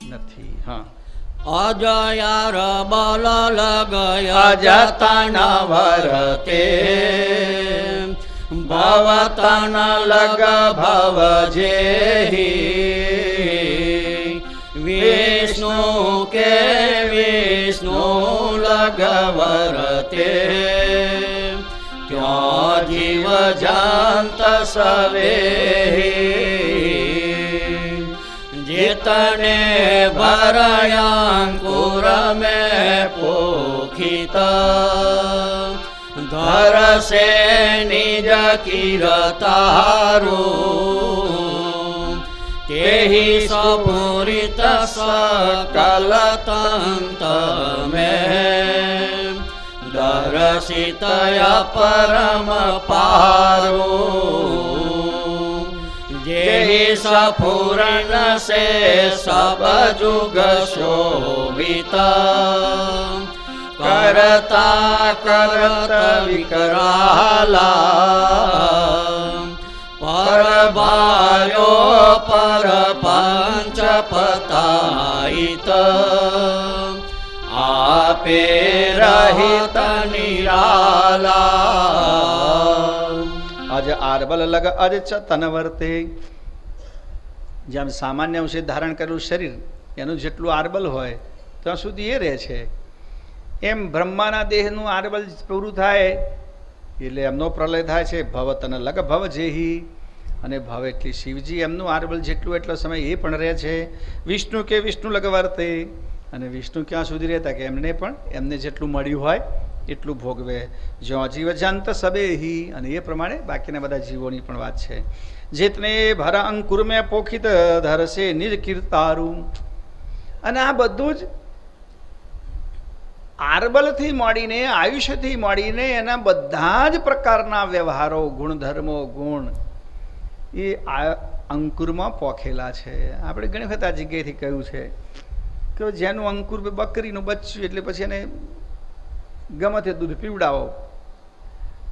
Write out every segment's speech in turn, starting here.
નથી. હા, અજયાર બલ લગય અજતન વરતે ભવતન લગ ભવ જેહી વિષ્ણુ કે વિષ્ણુ લગ વરતે ક્યાં જીવ જાંત સવે જેતને ભરયાંકુર મેં પોખિતા ધરસે નિજ કીરતારું તેહી સ્ફુરિત સકલ તંત મેં દર્શિત પરમ પારું જેહી સફુરન સે સબ જુગ શોભિતા કરતા કરત વિકરાલા પરભાર્યો પર પંચ પતાયિત આપે રહિત નિરાલા. અજ આરબલ લગ અજ ચતન વર્તે. જેમ સામાન્ય અંશે ધારણ કરેલું શરીર એનું જેટલું આરબલ હોય ત્યાં સુધી એ રહે છે, એમ બ્રહ્માના દેહનું આરબલ પૂરું થાય એટલે એમનો પ્રલય થાય છે. ભવ તન લગ ભવ જેહી, અને ભવ એટલી શિવજી એમનું આરબલ જેટલું એટલો સમય એ પણ રહે છે. વિષ્ણુ કે વિષ્ણુ લગ વર્તે, અને વિષ્ણુ ક્યાં સુધી રહેતા કે એમને પણ એમને જેટલું મળ્યું હોય એટલું ભોગવે. જ્યાં જીવ જાંત સબેહી, અને એ પ્રમાણે બાકીના બધા જીવોની પણ વાત છે. જેતને ભર અંકુર મેં પોખિત ધરસે નિજ કીર્તારું. અને આ બધું જ આરબલથી મળીને આયુષ્યથી મળીને એના બધા જ પ્રકારના વ્યવહારો ગુણધર્મો ગુણ એ અંકુરમાં પોખેલા છે. આપણે ઘણી વખત આ જગ્યાએથી કહ્યું છે કે જેનું અંકુર બકરીનું બચ્ચું એટલે પછી એને ગમે તે દૂધ પીવડાવો,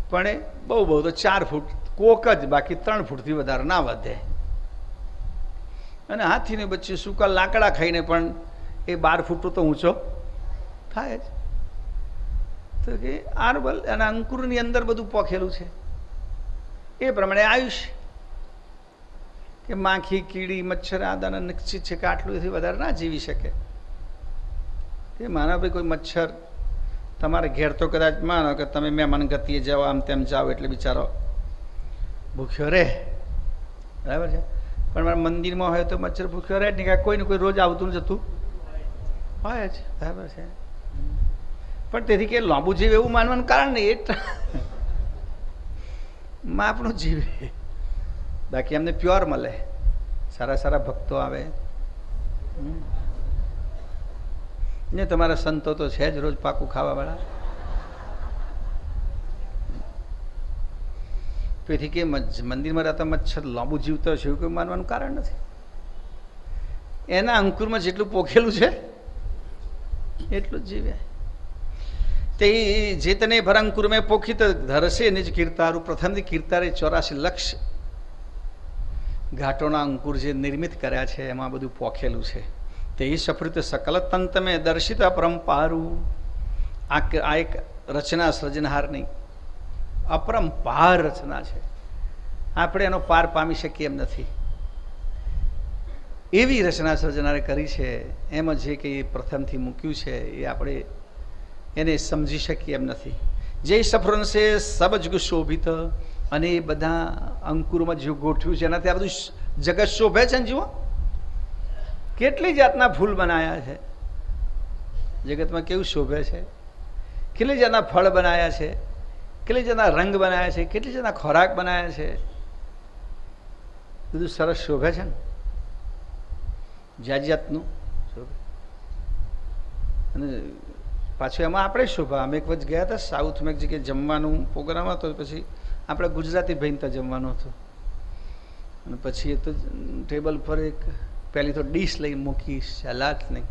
પણ એ બહુ બહુ તો 4 ફૂટ કોક જ, બાકી 3 ફૂટથી વધારે ના વધે. અને હાથીનું બચ્ચું સૂકા લાકડા ખાઈને પણ એ 12 ફૂટ તો ઊંચો થાય જ. તો કે આરબલ અને અંકુરની અંદર બધું પોખેલું છે. એ પ્રમાણે આયુષ્ય કે માખી કીડી મચ્છર આદાને નિશ્ચિત છે કે આટલુંથી વધારે ના જીવી શકે. કે માના ભાઈ કોઈ મચ્છર તમારે ઘેર તો કદાચ માનો કે તમે મહેમાન ગતિએ જાઓ આમ તેમ જાઓ એટલે બિચારો ભૂખ્યો રહે, બરાબર છે. પણ મારા મંદિરમાં હોય તો મચ્છર ભૂખ્યો રહે જ નહીં, કોઈ ને કોઈ રોજ આવતું જતું હોય જ, બરાબર છે. પણ તેથી કે લાંબુ જીવ એવું માનવાનું કારણ નહીં, એ માપનું જીવે. બાકી એમને પ્યોર મળે, સારા સારા ભક્તો આવે ને. તમારા સંતો તો છે જ રોજ પાકું ખાવાવાળા. તેથી કે મંદિરમાં રહેતા મચ્છર લાંબુ જીવતો છે એવું કોઈ માનવાનું કારણ નથી. એના અંકુરમાં જેટલું પોખેલું છે એટલું જ જીવે. તે જેતને ભરંકુર મેં પોખિત ધરશે નિજ કીર્તારું. પ્રથમથી કીર્તારે 84 લક્ષ ઘાટોના અંકુર જે નિર્મિત કર્યા છે એમાં બધું પોખેલું છે. તે સફૃત સકલ તંત મેં દર્શિત અપરંપારું. આ એક રચના સર્જનહારની અપરંપાર રચના છે. આપણે એનો પાર પામી શકીએ એમ નથી, એવી રચના સર્જનારે કરી છે. એમાં જે કંઈ પ્રથમથી મૂક્યું છે એ આપણે એને સમજી શકીએ એમ નથી. જે સફરન છે સબજ શોભિત, અને એ બધા અંકુરમાં જે ગોઠવ્યું છે એનાથી આ બધું જગત શોભે છે ને. જુઓ કેટલી જાતના ફૂલ બનાવ્યા છે જગતમાં, કેવું શોભે છે. કેટલી જાતના ફળ બનાવ્યા છે, કેટલી જાતના રંગ બનાવ્યા છે, કેટલી જાતના ખોરાક બનાવ્યા છે. બધું સરસ શોભે છે ને, જાત જાતનું શોભે. અને પાછું એમાં આપણે શોભા. અમે એક વખત ગયા હતા સાઉથમાં એક જગ્યાએ જમવાનું પ્રોગ્રામ હતો, પછી આપણે ગુજરાતી ભાઈને ત્યાં જમવાનું હતું. અને પછી એ તો ટેબલ પર એક પહેલી તો ડીશ લઈ મૂકી, સલાડ ને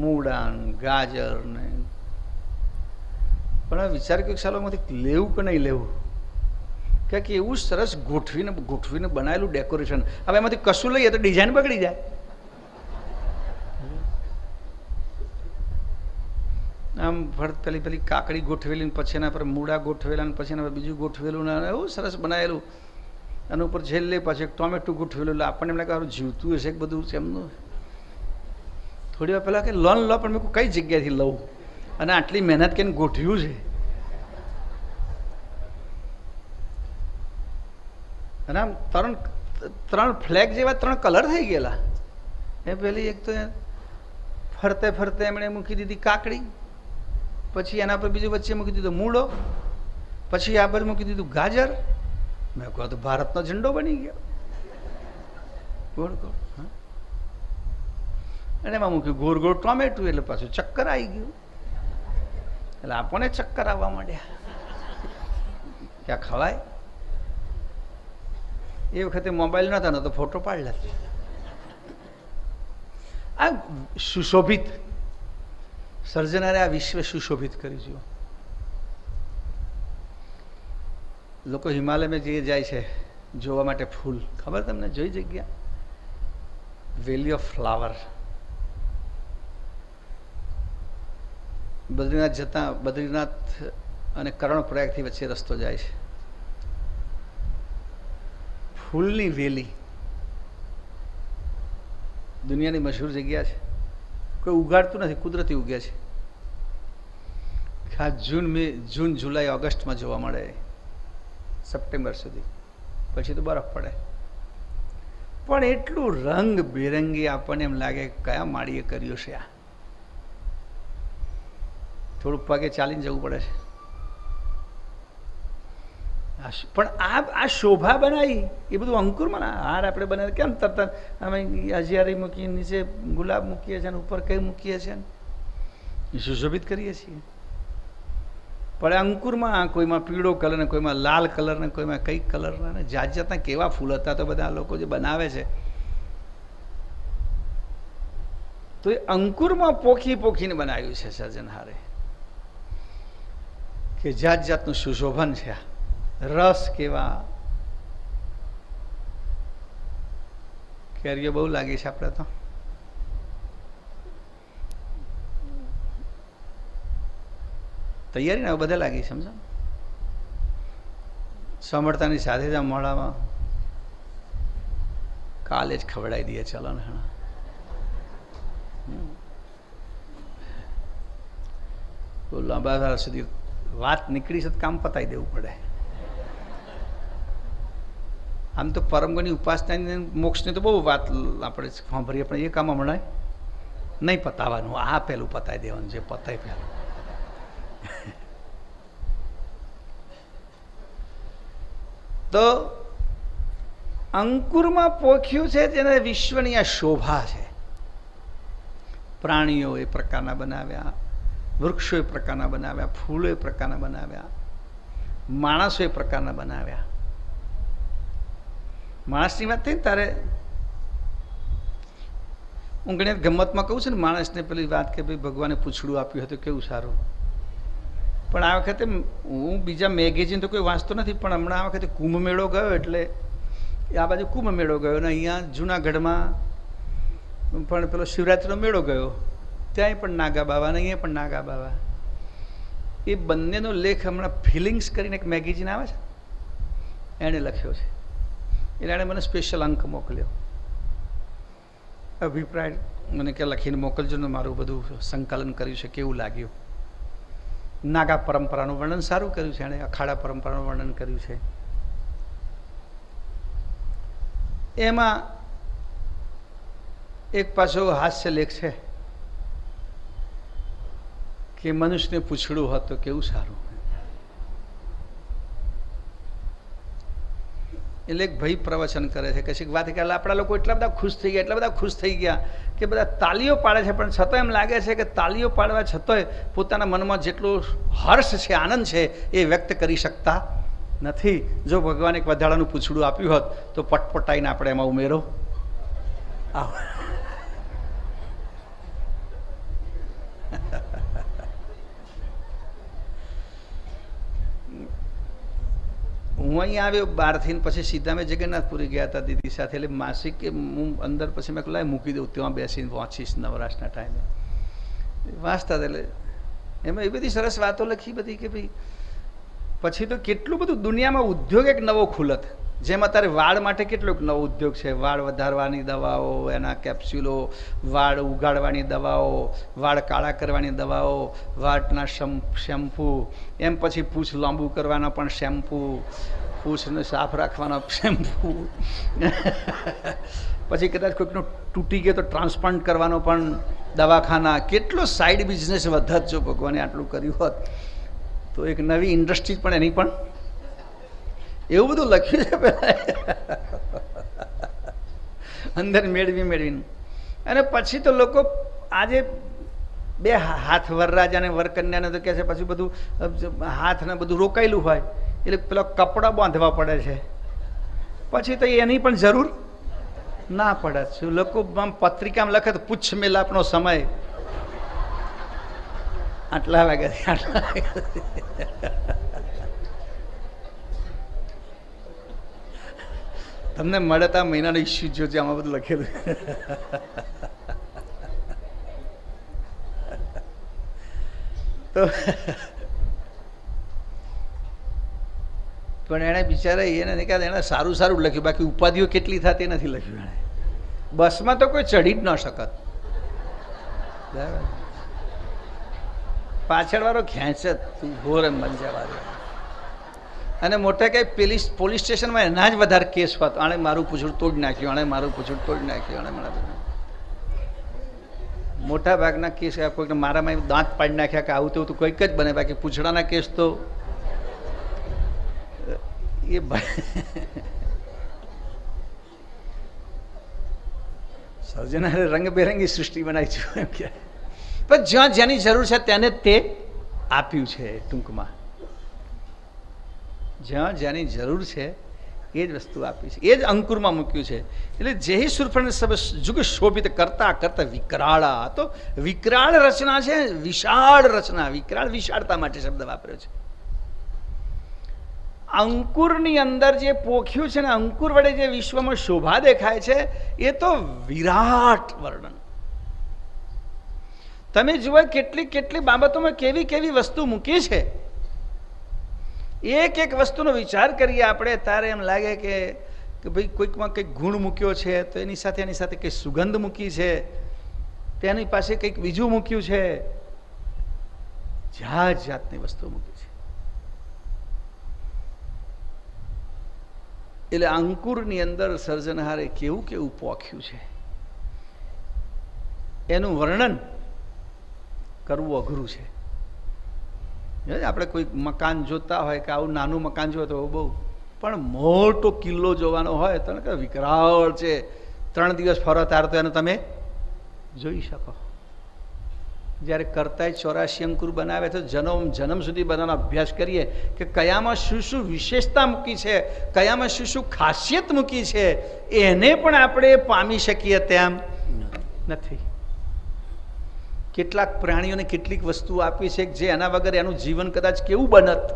મૂળા ગાજર ને. પણ વિચાર કર્યો સાલોમાંથી લેવું કે નહીં લેવું, કે એવું સરસ ગોઠવીને બનાવેલું ડેકોરેશન. હવે એમાંથી કશું લઈએ તો ડિઝાઇન બગડી જાય. આમ પેલી કાકડી ગોઠવેલી ને પછી એના પર મૂળા ગોઠવેલા ને પછી એના પર બીજું ગોઠવેલું ને એવું સરસ બનાવેલું, એના ઉપર છેલ્લે પાછું એક ટોમેટું ગોઠવેલું. એટલે આપણને એમ લાગે સારું જીવતું હશે કે બધું છે એમનું. થોડી વાર પહેલાં કે લોન લો, પણ મેં કઈ જગ્યાએથી લઉં અને આટલી મહેનત કરીને ગોઠવ્યું છે. અને આમ ત્રણ ફ્લેગ જેવા 3 કલર થઈ ગયેલા. એ પેલી એક તો ફરતે ફરતે એમણે મૂકી દીધી કાકડી, પછી એના પર બીજું વચ્ચે મૂકી દીધો મૂળો, પછી આ બાજુ મૂકી દીધું ગાજર. મેં કહું તો ભારતનો ઝંડો બની ગયો ગોળ ગોળ. અને એમાં મૂક્યું ગોળ ગોળ ટોમેટું, એટલે પાછું ચક્કર આવી ગયું. એટલે આપણને ચક્કર આવવા માંડ્યા, ક્યાં ખવાય. એ વખતે મોબાઈલ નહોતા, તો ફોટો પાડી લેતો. આ સુશોભિત સર્જનારે આ વિશ્વ સુશોભિત કર્યું છે. લોકો હિમાલયમાં જે જાય છે જોવા માટે ફૂલ, ખબર તમને? જોઈ જગ્યા વેલી ઓફ ફ્લાવર. બદ્રીનાથ જતા, બદ્રીનાથ અને કર્ણપ્રયાગથી વચ્ચે રસ્તો જાય છે. ફૂલની વેલી દુનિયાની મશહૂર જગ્યા છે. કોઈ ઉગાડતું નથી, કુદરતી ઉગે છે. ખાસ જૂન જુલાઈ ઓગસ્ટમાં જોવા મળે, સપ્ટેમ્બર સુધી, પછી તો બરફ પડે. પણ એટલું રંગ બેરંગી આપણને એમ લાગે કયા માળીએ કર્યું છે આ. થોડુંક પગે ચાલીને જવું પડે છે. પણ આ શોભા બનાવી એ બધું અંકુરમાં. હાર આપણે બનાવી કેમ તરત અમે હજિયારી મૂકીએ, નીચે ગુલાબ મૂકીએ છીએ, ઉપર કઈ મૂકીએ છીએ, સુશોભિત કરીએ છીએ. પણ અંકુરમાં કોઈમાં પીળો કલર ને કોઈમાં લાલ કલર ને કોઈમાં કઈ કલર ને જાત જાતના કેવા ફૂલ હતા. તો બધા લોકો જે બનાવે છે તો એ અંકુરમાં પોખી પોખીને બનાવ્યું છે સર્જનહારે, કે જાત જાતનું સુશોભન છે. રસ કેવા, કેરીઓ બહુ લાગી છે આપણે તો. તૈયારી ને બધા લાગી, સમજો. સાંભળતાની સાથે જ આ મોડામાં કાલે જ ખવડાવી દઈએ. ચલો ને, લાંબા વાર સુધી વાત નીકળી છે તો કામ પતાવી દેવું પડે. આમ તો પરમગુણની ઉપાસનાની મોક્ષની તો બહુ વાત આપણે સાંભળીએ, પણ એ કામ હમણાં નહીં પતાવવાનું. આ પહેલું પતાવી દેવાનું, જે પતાય પહેલું. તો અંકુરમાં પોખ્યું છે જેને વિશ્વની આ શોભા છે. પ્રાણીઓ એ પ્રકારના બનાવ્યા, વૃક્ષો એ પ્રકારના બનાવ્યા, ફૂલો એ પ્રકારના બનાવ્યા, માણસો એ પ્રકારના બનાવ્યા. માણસની વાત થઈ ને તારે હું ઘણી ગમતમાં કહું છું ને, માણસને પેલી વાત કે ભાઈ ભગવાને પૂછડું આપ્યું હતું કેવું સારું. પણ આ વખતે હું બીજા મેગેઝિન તો કોઈ વાંચતો નથી, પણ હમણાં આ વખતે કુંભ મેળો ગયો, એટલે આ બાજુ કુંભ મેળો ગયો ને અહીંયા જુનાગઢમાં પણ પેલો શિવરાત્રિનો મેળો ગયો, ત્યાંય પણ નાગા બાવા ને અહીંયા પણ નાગા બાવા. એ બંનેનો લેખ હમણાં ફિલિંગ્સ કરીને એક મેગેઝિન આવે છે, એણે લખ્યો છે. એટલે એણે મને સ્પેશિયલ અંક મોકલ્યો, અભિપ્રાય મને કે લખીને મોકલજો ને, મારું બધું સંકલન કર્યું છે, કેવું લાગ્યું. નાગા પરંપરાનું વર્ણન સારું કર્યું છે એણે, અખાડા પરંપરાનું વર્ણન કર્યું છે. એમાં એક પાછો હાસ્ય લેખ છે કે મનુષ્યને પૂછડું હોત તો કેવું સારું. એટલે એક ભાઈ પ્રવચન કરે છે, કશીક વાત કે આપણા લોકો એટલા બધા ખુશ થઈ ગયા, એટલા બધા ખુશ થઈ ગયા કે બધા તાલીઓ પાડે છે, પણ છતાં એમ લાગે છે કે તાલીઓ પાડવા છતાંય પોતાના મનમાં જેટલો હર્ષ છે, આનંદ છે, એ વ્યક્ત કરી શકતા નથી. જો ભગવાને એક વધારાનું પૂછડું આપ્યું હોત તો પટપટાઈને આપણે એમાં ઉમેરો આવો. હું અહીંયા આવ્યો બહારથી, પછી સીધા મેં જગન્નાથપુરી ગયા હતા દીદી સાથે. એટલે માસિક કે હું અંદર પછી મેં લાય મૂકી દઉં, ત્યાં બેસીને વાંચીશ નવરાશના ટાઈમે. વાંચતા હતા એટલે એમાં એ બધી સરસ વાતો લખી બધી કે ભાઈ પછી તો કેટલું બધું દુનિયામાં ઉદ્યોગ એક નવો ખુલત, જેમ અત્યારે વાળ માટે કેટલોક નવો ઉદ્યોગ છે, વાળ વધારવાની દવાઓ, એના કેપ્સ્યુલો, વાળ ઉગાડવાની દવાઓ, વાળ કાળા કરવાની દવાઓ, વાળના શેમ્પૂ, એમ પછી પૂછ લાંબુ કરવાના પણ શેમ્પૂ, પૂછને સાફ રાખવાનો શેમ્પૂ પછી કદાચ કોઈકનો તૂટી ગયો તો ટ્રાન્સપ્લાન્ટ કરવાનો પણ દવાખાના, કેટલો સાઈડ બિઝનેસ વધત જો ભગવાને આટલું કર્યું હોત તો એક નવી ઇન્ડસ્ટ્રી પણ એની પણ એવું બધું લખ્યું છે પેલા અંદર મેળવીને. અને પછી તો લોકો આજે બે હાથ વરરાજા અને વરકન્યાને તો કહે છે પછી બધું હાથને બધું રોકાયેલું હોય એટલે પેલા કપડાં બાંધવા પડે છે, પછી તો એની પણ જરૂર ના પડે. શું લોકો પત્રિકામાં લખે તો પૂછ મેલાપનો સમય આટલા વાગ્યાથી આટલા તમને મળે તો આ મહિનાનો ઇસ્યુ જોજે, આમાં બધું લખેલું. તો પણ એણે બિચારા એને નિકાલ એણે સારું સારું લખ્યું, બાકી ઉપાધિઓ કેટલી થતી નથી લખ્યું એણે. બસમાં તો કોઈ ચડી જ ન શકત, બરાબર, પાછળ વાળો ખેંચે તું ઘોર મજા વાળો. અને મોટા કંઈ પોલીસ સ્ટેશનમાં એના જ વધારે કેસ હોત, આણે મારું પૂછડું તોડી નાખ્યું, આણે મારું પૂછડું તોડી નાખ્યું, આણે મારા મોટા ભાગના કેસ કોઈકને મારામાં દાંત પાડી નાખ્યા કે આવું તેવું તો કોઈક જ બને, બાકી પૂછડાના કેસ તો એ સર્જનારે રંગબેરંગી સૃષ્ટિ બનાવી છે એમ કે, પણ જ્યાં જેની જરૂર છે તેને તે આપ્યું છે. ટૂંકમાં જ્યાં જેની જરૂર છે એ જ વસ્તુ આપી છે, એ જ અંકુરમાં મૂક્યું છે. એટલે જેહી સુરફળ જુગ શોભિત કરતા કરતા વિકરાળા, તો વિકરાળ રચના છે, વિશાળ રચના. વિકરાળ વિશાળતા માટે શબ્દ વાપર્યો છે. અંકુરની અંદર જે પોખ્યું છે ને અંકુર વડે જે વિશ્વમાં શોભા દેખાય છે એ તો વિરાટ વર્ણન. તમે જુઓ કેટલી કેટલી બાબતોમાં કેવી કેવી વસ્તુ મૂકી છે. એક એક વસ્તુનો વિચાર કરીએ આપણે ત્યારે એમ લાગે કે ભાઈ કોઈકમાં કંઈક ગુણ મૂક્યો છે તો એની સાથે કંઈક સુગંધ મૂકી છે, તેની પાસે કંઈક બીજું મૂક્યું છે, જાત જાતની વસ્તુ મૂકી છે. એટલે અંકુરની અંદર સર્જનહારે કેવું કેવું પોખ્યું છે એનું વર્ણન કરવું અઘરું છે. આપણે કોઈ મકાન જોતા હોય કે આવું નાનું મકાન જોયું તો બહુ, પણ મોટો કિલ્લો જોવાનો હોય તો વિકરાળ છે, 3 દિવસ ફરો તાર તો એને તમે જોઈ શકો. જ્યારે કરતાય 84 અંકુર બનાવે તો જન્મ સુધી બધાનો અભ્યાસ કરીએ કે કયામાં શું શું વિશેષતા મૂકી છે, કયામાં શું શું ખાસિયત મૂકી છે, એને પણ આપણે પામી શકીએ તેમ નથી. કેટલાક પ્રાણીઓને કેટલીક વસ્તુ આપી છે જે એના વગર એનું જીવન કદાચ કેવું બનત.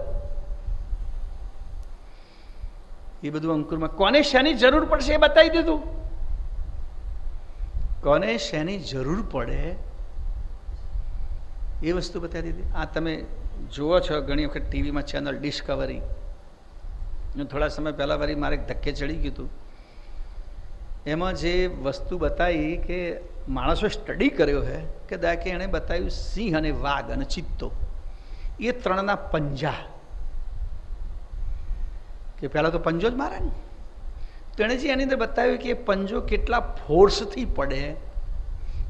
એ બધું અંકુરમાં કોને શેની જરૂર પડશે એ બતાવી દીધું. કોને શેની જરૂર પડે એ વસ્તુ બતાવી દીધી. આ તમે જુઓ છો ઘણી વખત ટીવીમાં ચેનલ ડિસ્કવરી, થોડા સમય પહેલાં વળી મારે ધક્કે ચડી ગયું હતું. એમાં જે વસ્તુ બતાવી કે માણસો સ્ટડી કર્યો છે કે દાખલે એણે બતાવ્યું સિંહ અને વાઘ અને ચિત્તો એ 3ના પંજા, કે પહેલાં તો પંજો જ મારે ને, તો એણે જે એની અંદર બતાવ્યું કે એ પંજો કેટલા ફોર્સથી પડે,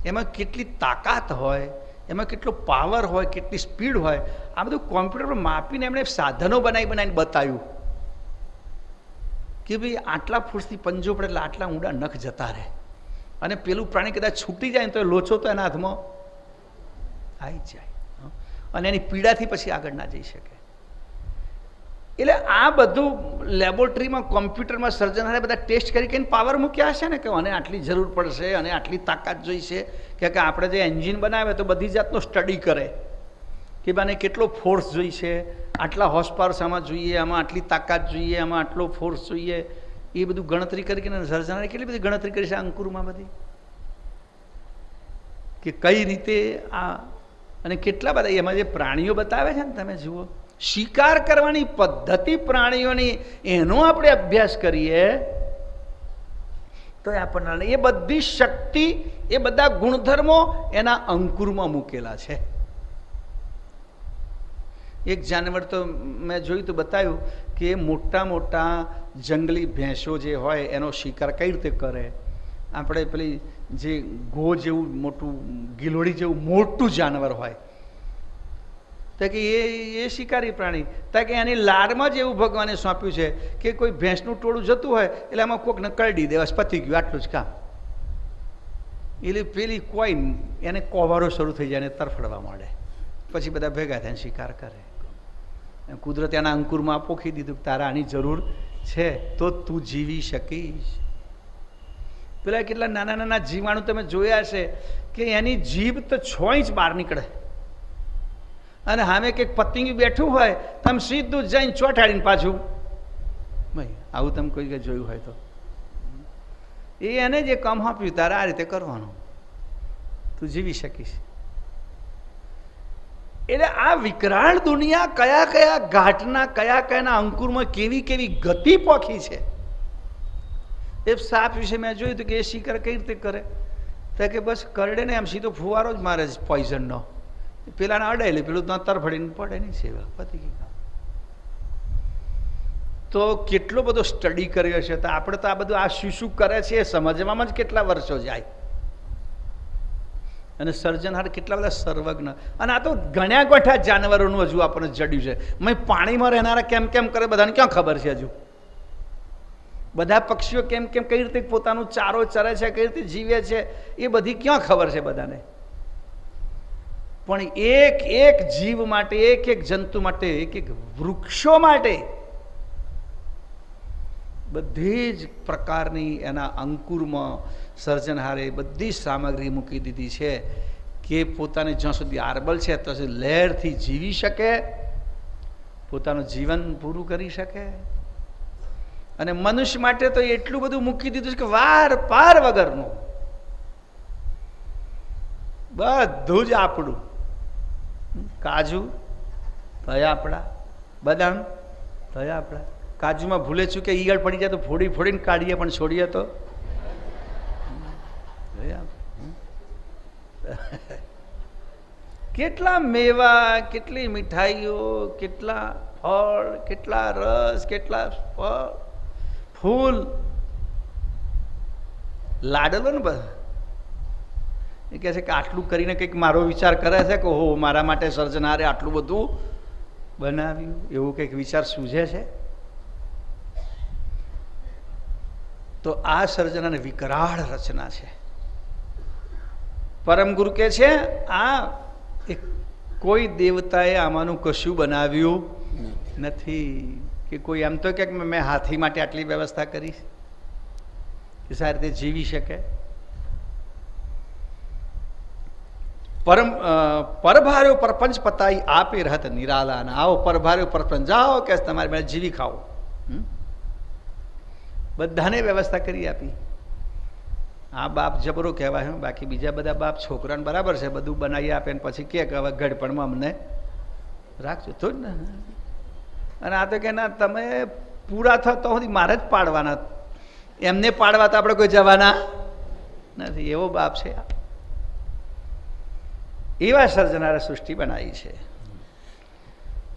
એમાં કેટલી તાકાત હોય, એમાં કેટલો પાવર હોય, કેટલી સ્પીડ હોય, આ બધું કોમ્પ્યુટર પર માપીને એમણે સાધનો બનાવીને બતાવ્યું કે ભાઈ આટલા ફોર્સથી પંજો પડે એટલે આટલા ઊંડા નખ જતા રહે, અને પેલું પ્રાણી કદાચ છૂટી જાય તો લોચો તો એના હાથમાં આવી જાય અને એની પીડાથી પછી આગળ ના જઈ શકે. એટલે આ બધું લેબોરેટરીમાં કોમ્પ્યુટરમાં સર્જનરે બધા ટેસ્ટ કરીને પાવર મૂક્યા હશે ને કે આને આટલી જરૂર પડશે અને આટલી તાકાત જોઈશે, કે આપણે જે એન્જિન બનાવે તો બધી જાતનો સ્ટડી કરે કે બાને કેટલો ફોર્સ જોઈશે, આટલા હોર્સ પાવર આમાં જોઈએ, આમાં આટલી તાકાત જોઈએ, આમાં આટલો ફોર્સ જોઈએ, એ બધું ગણતરી કરીને સર્જનરે કેટલી બધી ગણતરી કરી છે અંકુરમાં બધી, કે કઈ રીતે આ. અને કેટલા બધા એમાં જે પ્રાણીઓ બતાવે છે ને, તમે જુઓ શિકાર કરવાની પદ્ધતિ પ્રાણીઓની, એનો આપણે અભ્યાસ કરીએ તો આપણને એ બધી શક્તિ, એ બધા ગુણધર્મો એના અંકુરમાં મૂકેલા છે. એક જાનવર તો મેં જોયું તો બતાવ્યું કે મોટા મોટા જંગલી ભેંસો જે હોય એનો શિકાર કઈ રીતે કરે. આપણે પેલી જે ગો જેવું મોટું ગિલોડી જેવું મોટું જાનવર હોય તો કે એ શિકારી પ્રાણી, તો કે એની લારમાં જ એવું ભગવાને સોંપ્યું છે કે કોઈ ભેંસનું ટોળું જતું હોય એટલે આમાં કોકને કરડી દે, પતી ગયું, આટલું જ કામ. એટલે પેલી કોઈ એને કોવારો શરૂ થઈ જાય ને તરફડવા માંડે, પછી બધા ભેગા થઈને શિકાર કરે. કુદરત એના અંકુરમાં પોખી દીધું, તારા આની જરૂર છે તો તું જીવી શકીશ. પેલા કેટલા નાના નાના જીવાણુ તમે જોયા છે કે એની જીભ તો 6 ઇંચ બહાર નીકળે, અને સામે કંઈક પતંગિયું બેઠું હોય તમે સીધું જઈને ચોંટાડીને પાછું. ભાઈ આવું તમે કોઈ જોયું હોય તો એ એને જે કામ આપ્યું તારે આ રીતે કરવાનું, તું જીવી શકીશ. એટલે આ વિકરાળ દુનિયા કયા કયા ઘાટના કયા કયાના અંકુરમાં કેવી કેવી ગતિ પોખી છે. એ સાપ વિશે મેં જોયું હતું કે એ શિકાર કઈ રીતે કરે, તો કે બસ કરડે ને એમ સીધો ફુવારો જ મારે પોઈઝનનો, પેલાને અડાય પેલું ત્યાં તરફડીને પડે નહીં, સેવા પતી ગઈ. તો કેટલો બધો સ્ટડી કર્યો છે, તો આપણે તો આ બધું આ શું શું કરે છે એ સમજવામાં જ કેટલા વર્ષો જાય. અને સર્જનહાર કેટલા બધા સર્વજ્ઞ. અને આ તો ગણ્યા ગોઠા જાનવરોનું હજુ આપણને જડ્યું છે. મેં પાણીમાં રહેનારા કેમ કેમ કરે બધાને ક્યાં ખબર છે? હજુ બધા પક્ષીઓ કેમ કેમ કઈ રીતે પોતાનું ચારો ચરે છે, કઈ રીતે જીવે છે, એ બધી ક્યાં ખબર છે બધાને? પણ એક એક જીવ માટે, એક એક જંતુ માટે, એક એક વૃક્ષો માટે બધી જ પ્રકારની એના અંકુરમાં સર્જનહારે બધી સામગ્રી મૂકી દીધી છે કે પોતાને જ્યાં સુધી આરબલ છે ત્યાં સુધી લહેરથી જીવી શકે, પોતાનું જીવન પૂરું કરી શકે. અને મનુષ્ય માટે તો એટલું બધું મૂકી દીધું છે કે વાર પાર વગરનું બધું જ આપણું. કાજુ થયા આપણા, બદામ થયા આપણા. કાજુમાં ભૂલે ચૂકે ઈયળ પડી જાય તો ફોડી ફોડીને કાઢીએ, પણ છોડીએ તો કેટલા મેવા, કેટલી મીઠાઈઓ, કેટલા ફળ, કેટલા રસ, કેટલા ફૂલ. લાડલો ને બધા એ કહે છે કે આટલું કરીને કંઈક મારો વિચાર કરે છે કે હો મારા માટે સર્જનારે આટલું બધું બનાવ્યું, એવું કંઈક વિચાર સૂઝે છે. તો આ સર્જનાની વિકરાળ રચના છે. પરમ ગુરુ કે છે આ કોઈ દેવતાએ આમાંનું કશું બનાવ્યું નથી. કે કોઈ એમ તો કે મેં હાથી માટે આટલી વ્યવસ્થા કરી કે સારી રીતે જીવી શકે. પરભાર્યો પરપંચ પતાઈ આપે રહત નિરાલા. આવો પરભાર્યો પરપંચ જાઓ કે તમારે મેં જીવી ખાઓ. બધાને વ્યવસ્થા કરી આપી. આ બાપ જબરો કહેવાય. બાકી બીજા બધા બાપ છોકરાને બરાબર છે, બધું બનાવી આપે ને પછી કે હવે ગડપણમાં અમને રાખજો તો જ ને. અને આ તો કે ના તમે પૂરા થો તો સુધી મારે જ પાડવાના, એમને પાડવા તો આપણે કોઈ જવાના નથી. એવો બાપ છે. એવા સર્જનારે સૃષ્ટિ બનાવી છે.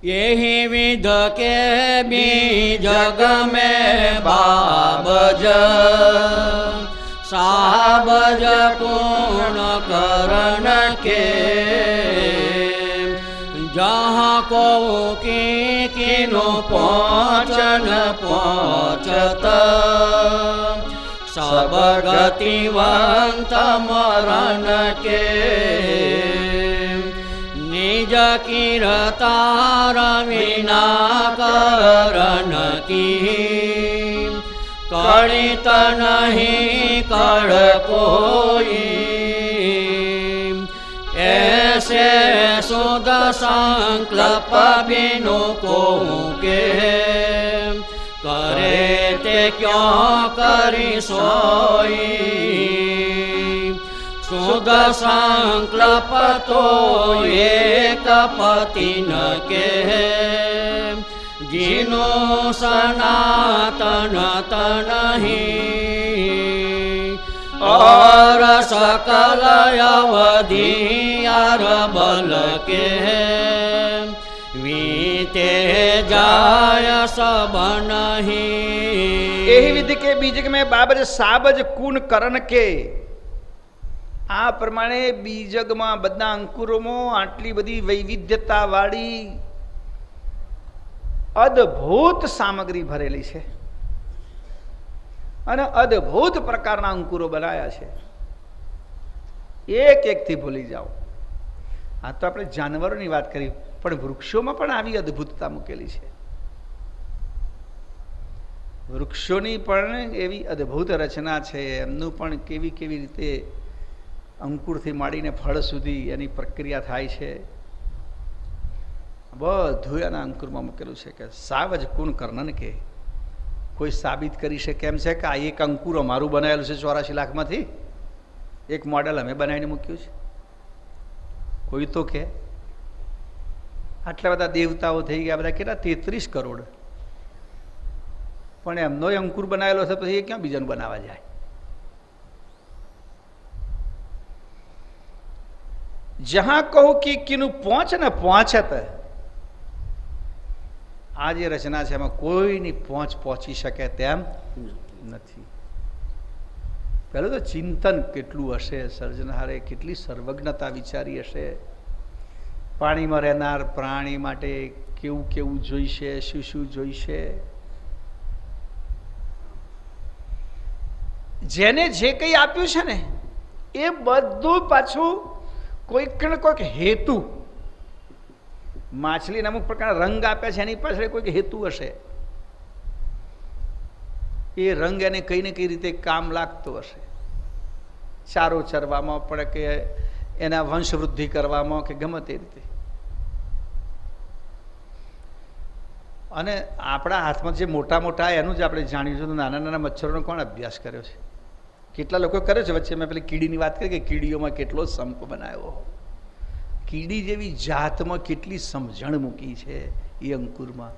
यही विध के बीज में बाबज साबज पूर्ण करण के जहाँ को किनो पहुँचन पहुँचत सब गतिवंत मरण के निज कीरतार विना करण की कणित नहीं कड़ कोई ऐसे शुद्ध संकल्प बिनु को के करे ते क्यों करी सोई શુદ્ધ સંકલ્પતો એક પતિ ન કે જીનો સનાતન તનહી और सकल अवधि यार बल के वीते जाय सब नहीं एही विधि के बीज में बाबज साबज कून करण के આ પ્રમાણે બીજગમાં બધા અંકુરોમાં આટલી બધી વૈવિધ્યતા વાળી અદ્ભુત સામગ્રી ભરેલી છે અને અદ્ભુત પ્રકારના અંકુરો બનાવ્યા છે. એક એકથી ભૂલી જાઓ. આ તો આપણે જાનવરોની વાત કરી, પણ વૃક્ષોમાં પણ આવી અદ્ભુતતા મૂકેલી છે. વૃક્ષોની પણ એવી અદ્ભુત રચના છે. એમનું પણ કેવી કેવી રીતે અંકુરથી માંડીને ફળ સુધી એની પ્રક્રિયા થાય છે. બધું એના અંકુરમાં મૂકેલું છે કે સાવજ કુણ કર્ણન કે કોઈ સાબિત કરી શકે એમ છે કે આ એક અંકુર અમારું બનાવેલું છે 84 લાખમાંથી એક મોડેલ અમે બનાવીને મૂક્યું છે? કોઈ તો કે આટલા બધા દેવતાઓ થઈ ગયા, બધા કેટલા 33 કરોડ, પણ એમનો અંકુર બનાવેલો છે પછી એ ક્યાં બીજાનું બનાવવા જાય? જ્યાં કહું કે કીનું પહોંચ ને પહોંચત, આ જે રચના છે એમાં કોઈની પહોંચી શકે તેમ નથી. પહેલું તો ચિંતન કેટલું હશે, સર્જનહારે કેટલી સર્વજ્ઞતા વિચારી હશે. પાણીમાં રહેનાર પ્રાણી માટે કેવું કેવું જોઈશે, શું શું જોઈશે. જેને જે કંઈ આપ્યું છે ને એ બધું પાછું કોઈક ને કોઈક હેતુ, માછલીને અમુક પ્રકારના રંગ આપ્યા છે એની પાછળ કોઈક હેતુ હશે. એ રંગ એને કઈ ને કઈ રીતે કામ લાગતો હશે. ચારો ચરવામાં પડે કે એના વંશ વૃદ્ધિ કરવામાં કે ગમે તે રીતે. અને આપણા હાથમાં જે મોટા મોટા એનું જ આપણે જાણ્યું છે. નાના નાના મચ્છરોનો કોણ અભ્યાસ કર્યો છે? કેટલા લોકો કરે છે. વચ્ચે મેં પેલી કીડીની વાત કરી કે કીડીઓમાં કેટલો સંપ બનાવ્યો. કીડી જેવી જાતમાં કેટલી સમજણ મૂકી છે એ અંકુરમાં.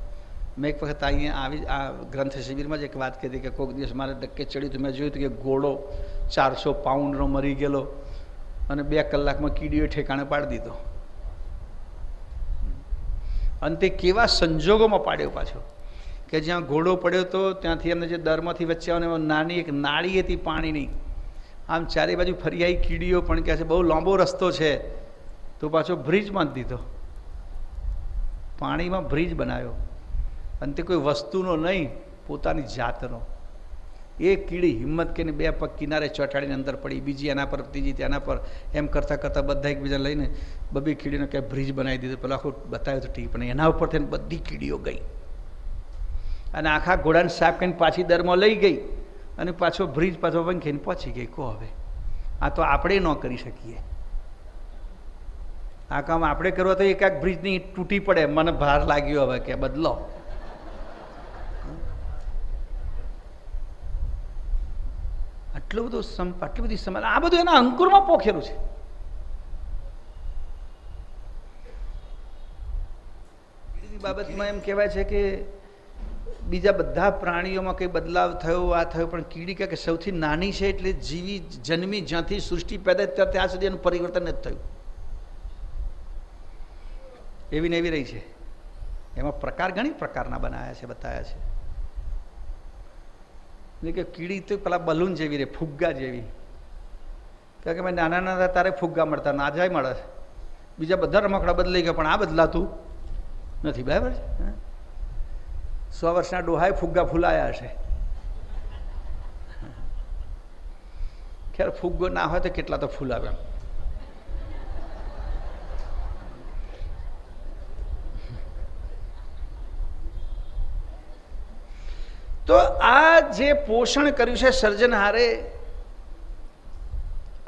મેં એક વખત અહીંયા આવી આ ગ્રંથ શિબિરમાં જ એક વાત કરી હતી કે કોઈક દિવસ મારે ધક્કે ચડ્યું હતું. મેં જોયું હતું કે ઘોડો 400 પાઉન્ડનો મરી ગયેલો અને 2 કલાકમાં કીડીઓ ઠેકાણે પાડી દીધો. અને તે કેવા સંજોગોમાં પાડ્યો પાછો કે જ્યાં ઘોડો પડ્યો હતો ત્યાંથી એમને જે દરમાંથી વચ્ચે આવે નાની એક નાળી હતી પાણીની, આમ ચારે બાજુ ફરી આવી કીડીઓ પણ કહે છે બહુ લાંબો રસ્તો છે, તો પાછો બ્રિજ બાંધી દીધો. પાણીમાં બ્રિજ બનાવ્યો અને તે કોઈ વસ્તુનો નહીં, પોતાની જાતનો. એ કીડી હિંમત કરીને 2 પગ કિનારે ચોંટાડીને અંદર પડી, બીજી એના પર, ત્રીજી તેના પર, એમ કરતાં કરતાં બધા એકબીજા લઈને 2 કીડીનો ક્યાંય બ્રિજ બનાવી દીધો. પેલા આખું બતાવ્યું હતું ટીપ, અને એના ઉપર થઈને બધી કીડીઓ ગઈ અને આખા ઘોડાને સાફ કરીને પાછી દરમાં લઈ ગઈ અને પાછો બ્રિજ પાછો વંખીને પહોંચી ગઈ. કહો હવે આ તો આપણે ન કરી શકીએ. આ કામ આપણે કરવા તો એકાક બ્રિજની તૂટી પડે, મને ભાર લાગ્યો હવે કે બદલો. આટલું બધું આટલી બધી સમજ, આ બધું એના અંકુરમાં પોખેલું છે. બાબતમાં એમ કહેવાય છે કે બીજા બધા પ્રાણીઓમાં કંઈ બદલાવ થયો, આ થયો, પણ કીડી કે સૌથી નાની છે એટલે જીવી જન્મી જ્યાંથી સૃષ્ટિ પેદા ત્યાં સુધી એનું પરિવર્તન જ થયું. એવી ને એવી રહી છે. એમાં પ્રકાર ઘણી પ્રકારના બનાવ્યા છે, બતાવ્યા છે. એટલે કે કીડી તો પેલા બલૂન જેવી રે, ફુગ્ગા જેવી. કારણ કે ભાઈ નાના નાના તારે ફુગ્ગા મળતા, ના જાય મળે. બીજા બધા રમકડા બદલાઈ ગયા પણ આ બદલાતું નથી. બરાબર છે. 100 વર્ષના ડોહાએ ફુગ્ગા ફૂલાયા હશે. ખેર ફુગ્ગો ના હોય તો કેટલા તો ફૂલાવે. તો આ જે પોષણ કર્યું છે સર્જનહારે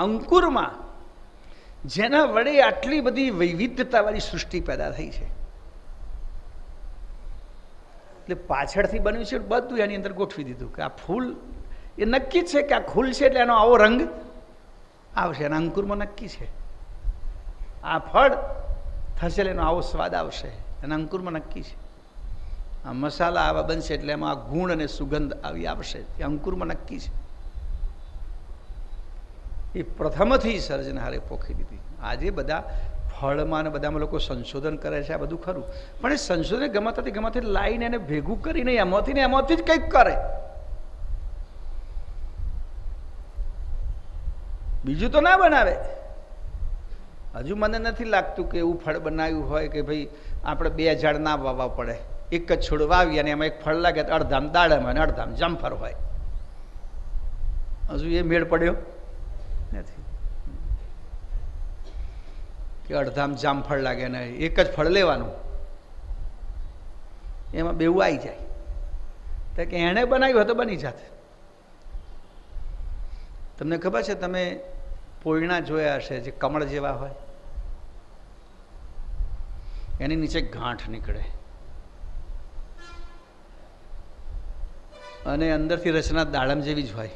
અંકુરમાં, જેના વડે આટલી બધી વૈવિધ્યતાવાળી સૃષ્ટિ પેદા થઈ છે, એટલે પાછળથી બન્યું છે બધું એની અંદર ગોઠવી દીધું કે આ ફૂલ એ નક્કી છે કે આ ફૂલ છે એટલે એનો આવો રંગ આવશે, એના અંકુરમાં નક્કી છે. આ ફળ થશે એટલે એનો આવો સ્વાદ આવશે, એના અંકુરમાં નક્કી છે. આ મસાલા આવા બનશે એટલે એમાં ગુણ અને સુગંધ આવી આવશે, એ અંકુરમાં નક્કી છે. એ પ્રથમથી સર્જનહારે પોખી દીધી. આજે બધા ફળમાં ને બધામાં લોકો સંશોધન કરે છે, આ બધું ખરું, પણ એ સંશોધન ગમાથી લાઈને એને ભેગું કરીને એમાંથી જ કંઈક કરે, બીજું તો ના બનાવે. હજુ મને નથી લાગતું કે એવું ફળ બનાવ્યું હોય કે ભાઈ આપણે 2 ઝાડ ના વાવવા પડે, એક જ છોડ વાવી અને એમાં એક ફળ લાગે તો અડધામ દાડમ અને અડધામ જામફળ હોય. હજુ એ મેળ પડ્યો નથી કે અડધામ જામફળ લાગે ને એક જ ફળ લેવાનું, એમાં બેવું આવી જાય. તો કે એણે બનાવ્યું હોય તો બની જાત. તમને ખબર છે, તમે પોયણા જોયા હશે જે કમળ જેવા હોય, એની નીચે ગાંઠ નીકળે અને અંદરથી રચના દાડમ જેવી જ હોય,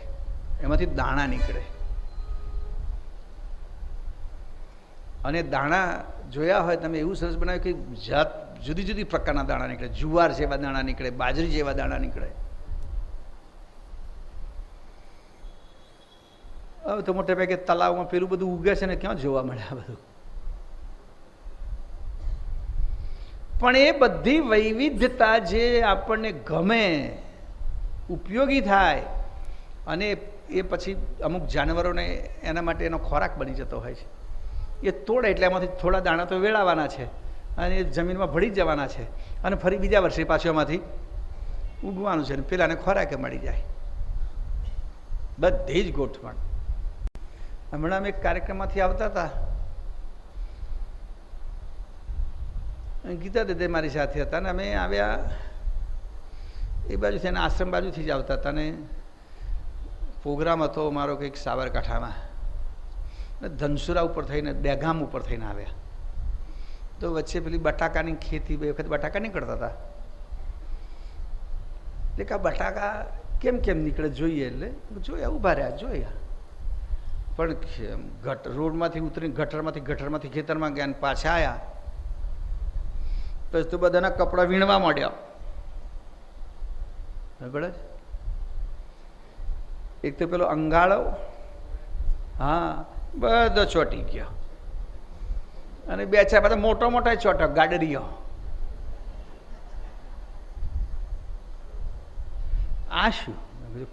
એમાંથી દાણા નીકળે. અને દાણા જોયા હોય તમે, એવું સરસ બનાવ્યું કે જાત જુદી જુદી પ્રકારના દાણા નીકળે, જુવાર જેવા દાણા નીકળે, બાજરી જેવા દાણા નીકળે. હવે તો મોટે ભાગે તલાવમાં પેલું બધું ઉગે છે ને ક્યાં જોવા મળે આ બધું. પણ એ બધી વૈવિધ્યતા જે આપણને ગમે, ઉપયોગી થાય, અને એ પછી અમુક જાનવરોને એના માટે એનો ખોરાક બની જતો હોય છે. એ તોડે એટલે એમાંથી થોડા દાણા તો વેળાવાના છે અને એ જમીનમાં ભળી જવાના છે અને ફરી બીજા વર્ષે પાછું એમાંથી ઉગવાનું છે, ને પેલાને ખોરાકે મળી જાય. બધી જ ગોઠવણ. હમણાં અમે એક કાર્યક્રમમાંથી આવતા હતા, ગીતા દીદી મારી સાથે હતા, ને અમે આવ્યા એ બાજુથી, એના આશ્રમ બાજુથી જ આવતા હતા, ને પ્રોગ્રામ હતો મારો કંઈક સાબરકાંઠામાં, ધનસુરા ઉપર થઈને દહેગામ ઉપર થઈને આવ્યા. તો વચ્ચે પેલી બટાકાની ખેતી, 2 વખત બટાકા નીકળતા હતા. એટલે કે આ બટાકા કેમ નીકળે જોઈએ, એટલે જોયા, ઊભા રહ્યા, જોયા. પણ રોડમાંથી ઉતરીને ગટરમાંથી ખેતરમાં ગયા, પાછા આવ્યા પછી તો બધાના કપડાં વીણવા માંડ્યા. બરાબર. એક તો પેલો અંગાળો, હા, બધો ચોટી ગયો, અને 2-4 બધા મોટા ચોટક ગાડરીઓ. આ શું?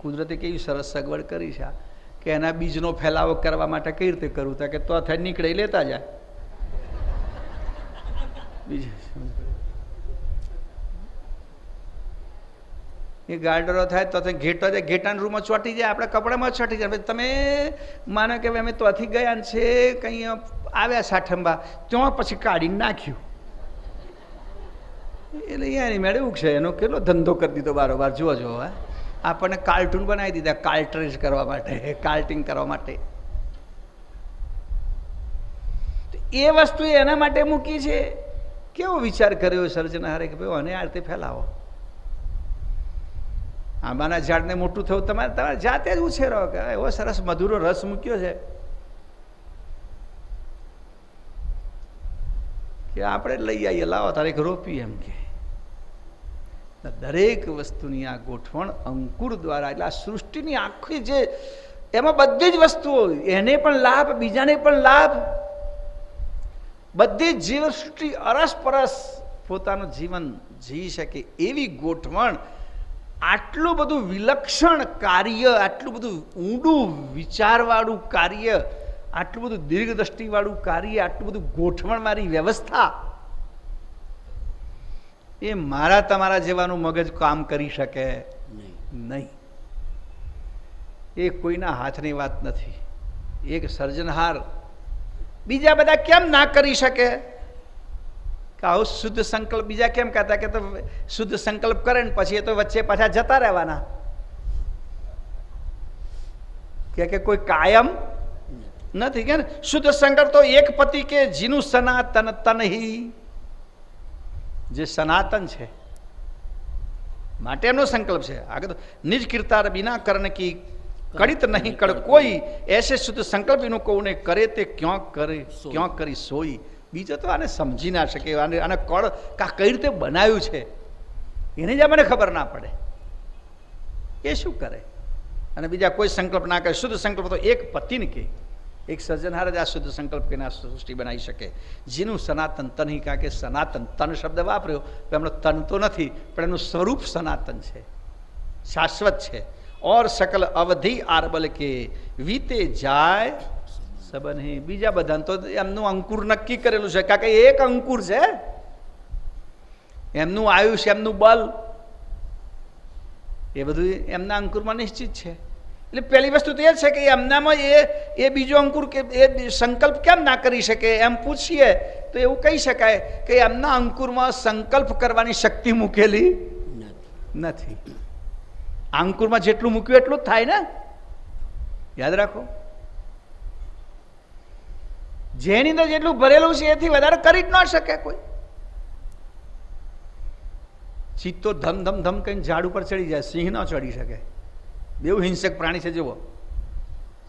કુદરતે કેવી સરસ સગવડ કરી છે કે એના બીજનો ફેલાવો કરવા માટે કઈ રીતે કરવું, કે તો થાય નીકળે લેતા જાય. બીજું એ ગાર્ડરો થાય તો ઘેટો જાય, ઘેટાના રૂમમાં ચોટી જાય, આપણા કપડામાં ચોટી જાય. તમે માનો કે અમે તોથી ગયા છે કંઈ આવ્યા સાઠંબા, ત્યાં પછી કાઢીને નાખ્યું, એટલે એની મેળે ઉગશે. એનો કેટલો ધંધો કરી દીધો બારોબાર. જુઓ જુઓ, આપણને કાર્ટૂન બનાવી દીધા કાર્ટ્રેજ કરવા માટે, કાર્ટિંગ કરવા માટે. એ વસ્તુ એના માટે મૂકી છે. કેવો વિચાર કર્યો સર્જનહારે કે ભાઈ આને આ રીતે ફેલાવો. આંબાના ઝાડને મોટું થયું તમારે જાતે જ ઉછેરો, કે એવો સરસ મધુરો રસ મૂક્યો છે કે આપણે લઈ આવીએ, લાવો તારે એક રોપી, એમ કે. દરેક વસ્તુની આ ગોઠવણ અંકુર દ્વારા, એટલે આ સૃષ્ટિની આખી જે એમાં બધી જ વસ્તુઓ, એને પણ લાભ, બીજાને પણ લાભ, બધી જ જીવસૃષ્ટિ અરસપરસ પોતાનું જીવન જીવી શકે એવી ગોઠવણ. આટલું બધું વિલક્ષણ કાર્ય, આટલું બધું ઊંડું વિચારવાળું કાર્ય, આટલું બધું દીર્ઘદ્રષ્ટિવાળું કાર્ય, આટલું બધું ગોઠવણવાળી વ્યવસ્થા, એ મારા તમારા જેવાનું મગજ કામ કરી શકે નહીં. એ કોઈના હાથની વાત નથી. એક સર્જનહાર બીજા બધા કેમ ના કરી શકે? કે આવું શુદ્ધ સંકલ્પ બીજા કેમ કહેતા કે તો શુદ્ધ સંકલ્પ કરે ને પછી એ તો વચ્ચે પાછા જતા રહેવાના, કે કોઈ કાયમ નથી. કે શુદ્ધ સંકલ્પ તો એક પતિ કે જીનું સનાતન તનહી, જે સનાતન છે માટે એમનો સંકલ્પ છે. આગળ તો નિજ કીર્તાર બિના કર્ણ કી કડિત નહીં કળ કોઈ, એસે શુદ્ધ સંકલ્પ એનું કહું ને કરે તે ક્યાં કરે ક્યાં કરી સોઈ. બીજો તો આને સમજી ના શકે, આને કળ કઈ રીતે બનાવ્યું છે એને જ મને ખબર ના પડે, એ શું કરે. અને બીજા કોઈ સંકલ્પ ના કરે. શુદ્ધ સંકલ્પ તો એક પતિને કે એક સર્જનહાર જ આ શુદ્ધ સંકલ્પ કે સૃષ્ટિ બનાવી શકે, જેનું સનાતન તન હિ. કારણ કે સનાતન તન શબ્દ વાપર્યો તો એમનો તન તો નથી, પણ એનું સ્વરૂપ સનાતન છે, શાશ્વત છે. ઓર સકલ અવધિ આરબલ કે વીતે જાય સબન હી. બીજા બધા તો એમનું અંકુર નક્કી કરેલું છે, કારણ કે એક અંકુર છે, એમનું આયુષ્ય એમનું બલ એ બધું એમના અંકુરમાં નિશ્ચિત છે. એટલે પહેલી વસ્તુ તો એ છે કે એમનામાં એ બીજો અંકુર કે એ સંકલ્પ કેમ ના કરી શકે. એમ પૂછીએ તો એવું કહી શકાય કે એમના અંકુરમાં સંકલ્પ કરવાની શક્તિ મૂકેલી નથી. અંકુરમાં જેટલું મૂક્યું એટલું જ થાય ને, યાદ રાખો. જેની અંદર જેટલું ભરેલું છે એથી વધારે કરી જ ન શકે કોઈ. ચિત્તો ધમ ધમ ધમ કહીને ઝાડ ઉપર ચડી જાય, સિંહ ન ચડી શકે. બેઉ હિંસક પ્રાણી છે. જુઓ,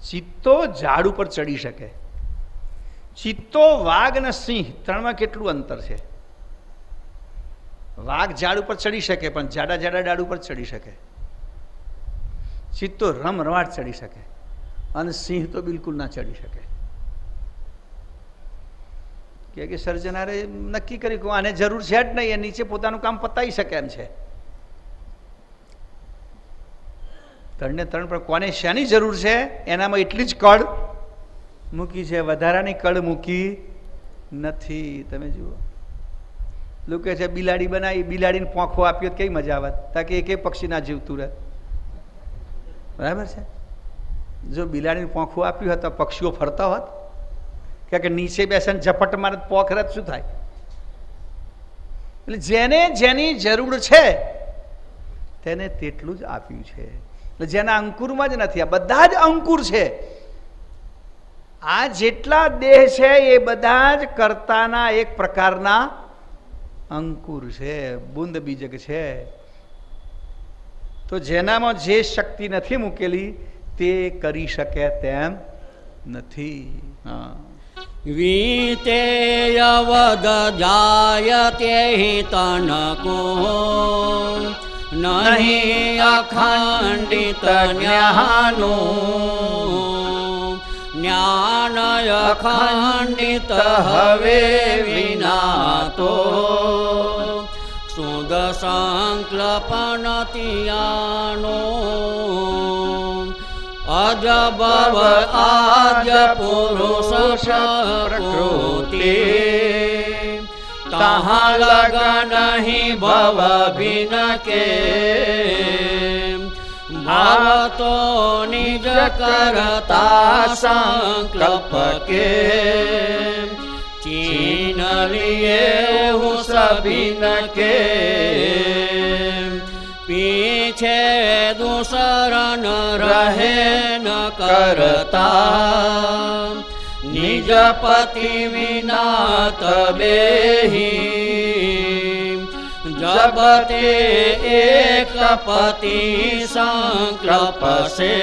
ચિત્તો ઝાડ ઉપર ચડી શકે. ચિત્તો, વાઘ અને સિંહ ત્રણમાં કેટલું અંતર છે. વાઘ ઝાડ ઉપર ચડી શકે પણ જાડા જાડા ડાળ ઉપર ચડી શકે. ચિત્તો રમરવાટ ચડી શકે અને સિંહ તો બિલકુલ ના ચડી શકે. કે સર્જનારે નક્કી કર્યું કે આને જરૂર છે જ નહીં, એ નીચે પોતાનું કામ પતાવી શકે એમ છે. ત્રણને ત્રણ પણ કોને શાની જરૂર છે એનામાં એટલી જ કળ મૂકી છે, વધારાની કળ મૂકી નથી. તમે જુઓ, લોકો છે બિલાડી બનાવી, બિલાડીને પોંખો આપ્યો તો કઈ મજા આવત, તાકે એક પક્ષી ના જીવતું રહે. બરાબર છે. જો બિલાડીને પોંખું આપ્યું હોત તો પક્ષીઓ ફરતા હોત, કે નીચે બેસીને ઝપટ મારે પોખ રત શું થાય. એટલે જેને જેની જરૂર છે તેને તેટલું જ આપ્યું છે. એટલે જેના અંકુરમાં જ નથી, આ બધા જ અંકુર છે. આ જેટલા દેહ છે એ બધા જ કર્તાના એક પ્રકારના અંકુર છે, બુંદ બીજક છે. તો જેનામાં જે શક્તિ નથી મૂકેલી તે કરી શકે તેમ નથી. હા, વીતે અવધ જાયતે તनको નહીં અખંડિત જ્ઞાનો. જ્ઞાન અખંડિત હવે વિનાતો શુદ્ધ સંકલ્પન તિયાનો. અજબવ આદ્ય પુરુષ પ્રકૃતિ તહાં લગન નહીં ભવ બિન કે. ભાવ તો નિજ કરતા સંકલ્પ કે ચીન લીએ હું સબિન કે. પીછે દુસરન રહે ન કરતા નિજ પતિ વિના તબેહી. જબ તે એક પતિ સંકલ્પ સે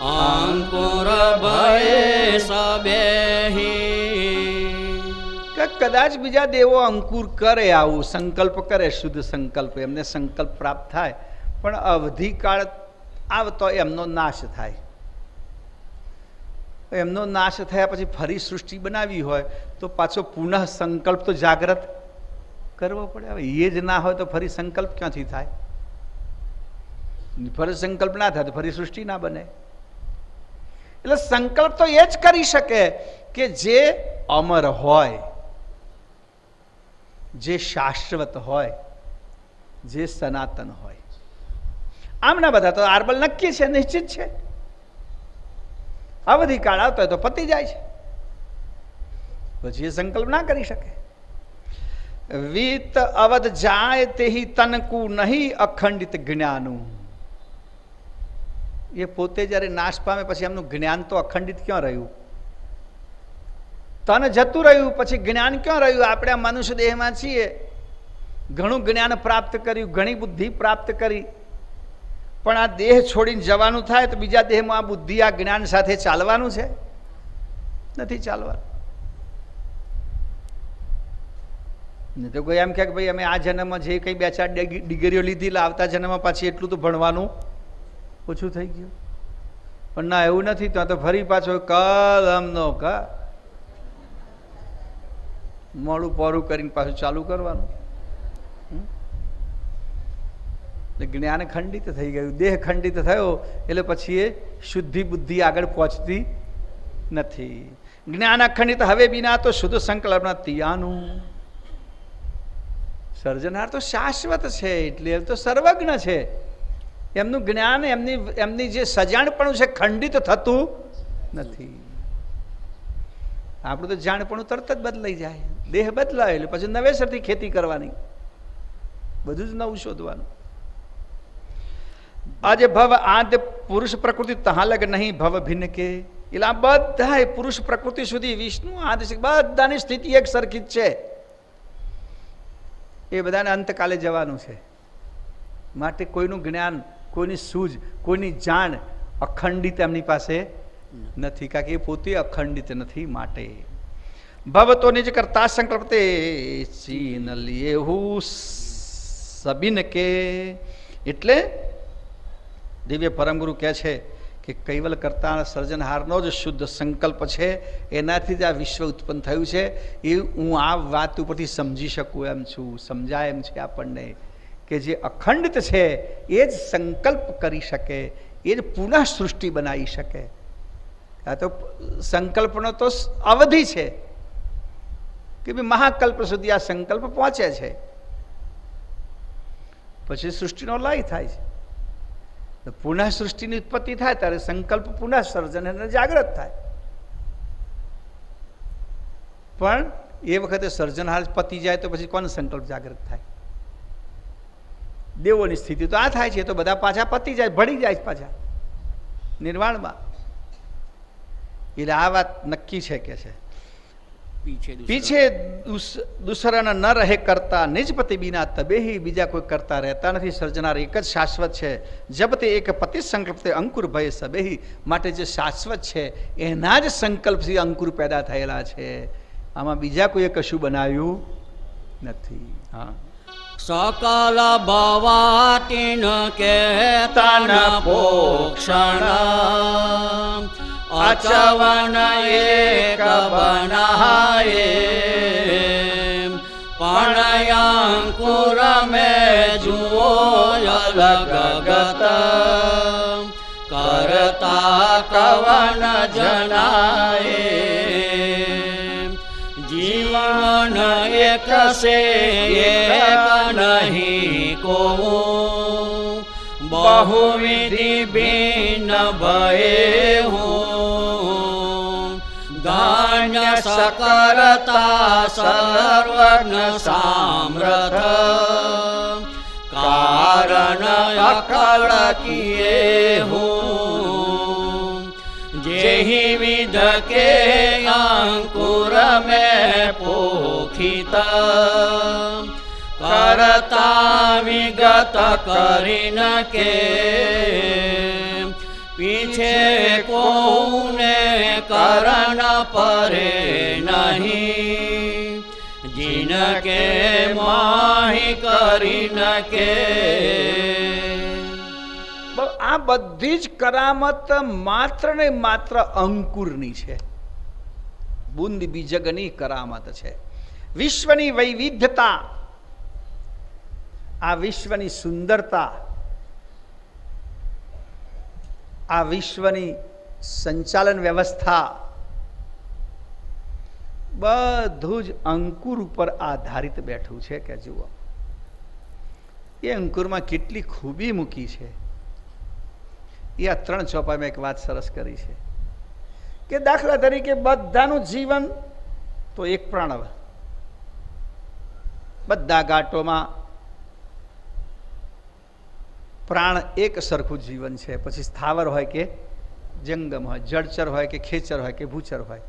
અંકુર ભય સબેહી. કદાચ બીજા દેવો અંકુર કરે, આવું સંકલ્પ કરે, શુદ્ધ સંકલ્પ, એમને સંકલ્પ પ્રાપ્ત થાય, પણ અવધિકાળ આવતો એમનો નાશ થાય. એમનો નાશ થયા પછી ફરી સૃષ્ટિ બનાવી હોય તો પાછો પુનઃ સંકલ્પ તો જાગ્રત કરવો પડે. હવે એ જ ના હોય તો ફરી સંકલ્પ ક્યાંથી થાય? ફરી સંકલ્પ ના થાય તો ફરી સૃષ્ટિ ના બને. એટલે સંકલ્પ તો એ જ કરી શકે કે જે અમર હોય, જે શાશ્વત હોય, જે સનાતન હોય. આમના બધા તો આર્બલ નક્કી છે, નિશ્ચિત છે. અવધિ કાળ આવતો હોય તો પતી જાય છે, પછી એ સંકલ્પ ના કરી શકે. વીત અવધ જાય તેહી તનકુ નહીં અખંડિત જ્ઞાનું. એ પોતે જયારે નાશ પામે પછી એમનું જ્ઞાન તો અખંડિત ક્યાં રહ્યું? તન જતું રહ્યું પછી જ્ઞાન ક્યાં રહ્યું? આપણે આ મનુષ્ય દેહમાં છીએ, ઘણું જ્ઞાન પ્રાપ્ત કર્યું, ઘણી બુદ્ધિ પ્રાપ્ત કરી, પણ આ દેહ છોડીને જવાનું થાય તો બીજા દેહમાં આ બુદ્ધિ આ જ્ઞાન સાથે ચાલવાનું છે? નથી ચાલવાનું. નહીં તો કોઈ એમ કે ભાઈ અમે આ જન્મમાં જે કંઈ 2-4 ડિગ્રીઓ લીધી એટલે આવતા જન્મમાં પાછી એટલું તો ભણવાનું ઓછું થઈ ગયું. પણ ના, એવું નથી. ત્યાં તો ફરી પાછો કદમનો મોડું પોરું કરીને પાછું ચાલુ કરવાનું. જ્ઞાન ખંડિત થઈ ગયું, દેહ ખંડિત થયો એટલે પછી એ શુદ્ધિ બુદ્ધિ આગળ પહોંચતી નથી. જ્ઞાન અખંડિત હવે બિના તો શુદ્ધ સંકલ્પ તિયાનું. સર્જનહાર તો શાશ્વત છે, એટલે એ તો સર્વજ્ઞ છે. એમનું જ્ઞાન એમની જે સજાણપણું છે ખંડિત થતું નથી. આપણું તો જાણપણું તરત જ બદલાઈ જાય. દેહ બદલાય એટલે પછી નવેસરથી ખેતી કરવાની, બધું જ નવું શોધવાનું. આજે ભવ આદ્ય પુરુષ પ્રકૃતિ તહાલગ નહીં ભવ ભિન્ન કે. એટલે આ બધા પુરુષ પ્રકૃતિ સુધી વિષ્ણુ આદિ બધાની સ્થિતિ એક સરખી જ છે. એ બધાને અંતકાલે જવાનું છે. માટે કોઈનું જ્ઞાન, કોઈની સૂઝ, કોઈની જાણ અખંડિત એમની પાસે નથી, કારણ કે એ પોતે અખંડિત નથી. માટે ભવ તો નિજ કરતા સંકલ્પ તે ચીન લેહુ સબિન કે. એટલે દિવ્ય પરમગુરુ કહે છે કે કૈવલ કરતા સર્જનહારનો જ શુદ્ધ સંકલ્પ છે, એનાથી જ આ વિશ્વ ઉત્પન્ન થયું છે. એ હું આ વાત ઉપરથી સમજી શકું એમ છું. સમજાય એમ છે આપણને કે જે અખંડિત છે એ જ સંકલ્પ કરી શકે, એ જ પુનઃ સૃષ્ટિ બનાવી શકે. આ તો સંકલ્પનો તો અવધિ છે કે ભાઈ મહાકલ્પ સુધી આ સંકલ્પ પહોંચે છે, પછી સૃષ્ટિનો લય થાય છે. પુનઃ સૃષ્ટિની ઉત્પત્તિ થાય ત્યારે સંકલ્પ પુનઃ સર્જન અને જાગ્રત થાય. પણ એ વખતે સર્જનહાર પતી જાય તો પછી કોનો સંકલ્પ જાગ્રત થાય? દેવોની સ્થિતિ તો આ થાય છે, તો બધા પાછા પતી જાય, ભળી જાય પાછા નિર્વાણમાં. એટલે આ વાત નક્કી છે કે છે પીછે દુસરાના ન રહે કરતા નિજ પતિ બિના તબેહી. બીજા કોઈ કરતા રહેતા નથી. સર્જનાર એક જ શાશ્વત છે. જબ તે એક પતિ સંકલ્પ તે અંકુર ભય સબેહી. માટે જે શાશ્વત છે એના જ સંકલ્પથી અંકુર પેદા થયેલા છે. આમાં બીજા કોઈએ કશું બનાવ્યું નથી. હા, સકલ ભવાતિન કેતન પોક્ષણ અચવન એક બનાયે પણયાંકુર મે જુઓ અલગ ગત કરતા કવન જનાયે જીવન એક સે એક નહીં કો बहुविधि भिन्न भये हूँ गान्य सकरता सर्वज्ञ सामर्थ कारण अकड़ किए हूँ जेहि विध के अंकुर में पोखिता करता विगत करिन के पीछे कोने करण परे नहीं जिनके माही करिन के. આ બધી જ કરામત માત્ર ને માત્ર અંકુરની છે. બુંદ બીજગની કરામત છે. વિશ્વની વૈવિધ્યતા, આ વિશ્વની સુંદરતા, આ વિશ્વની સંચાલન વ્યવસ્થા બધું જ અંકુર ઉપર આધારિત બેઠું છે. કે જુઓ એ અંકુરમાં કેટલી ખૂબી મૂકી છે. એ આ 3 ચોપાઈમાં એક વાત સરસ કરી છે કે દાખલા તરીકે બધાનું જીવન તો એક પ્રાણવ, બધા ઘાટોમાં પ્રાણ એક સરખું જીવન છે. પછી સ્થાવર હોય કે જંગમ હોય, જળચર હોય કે ખેચર હોય કે ભૂચર હોય,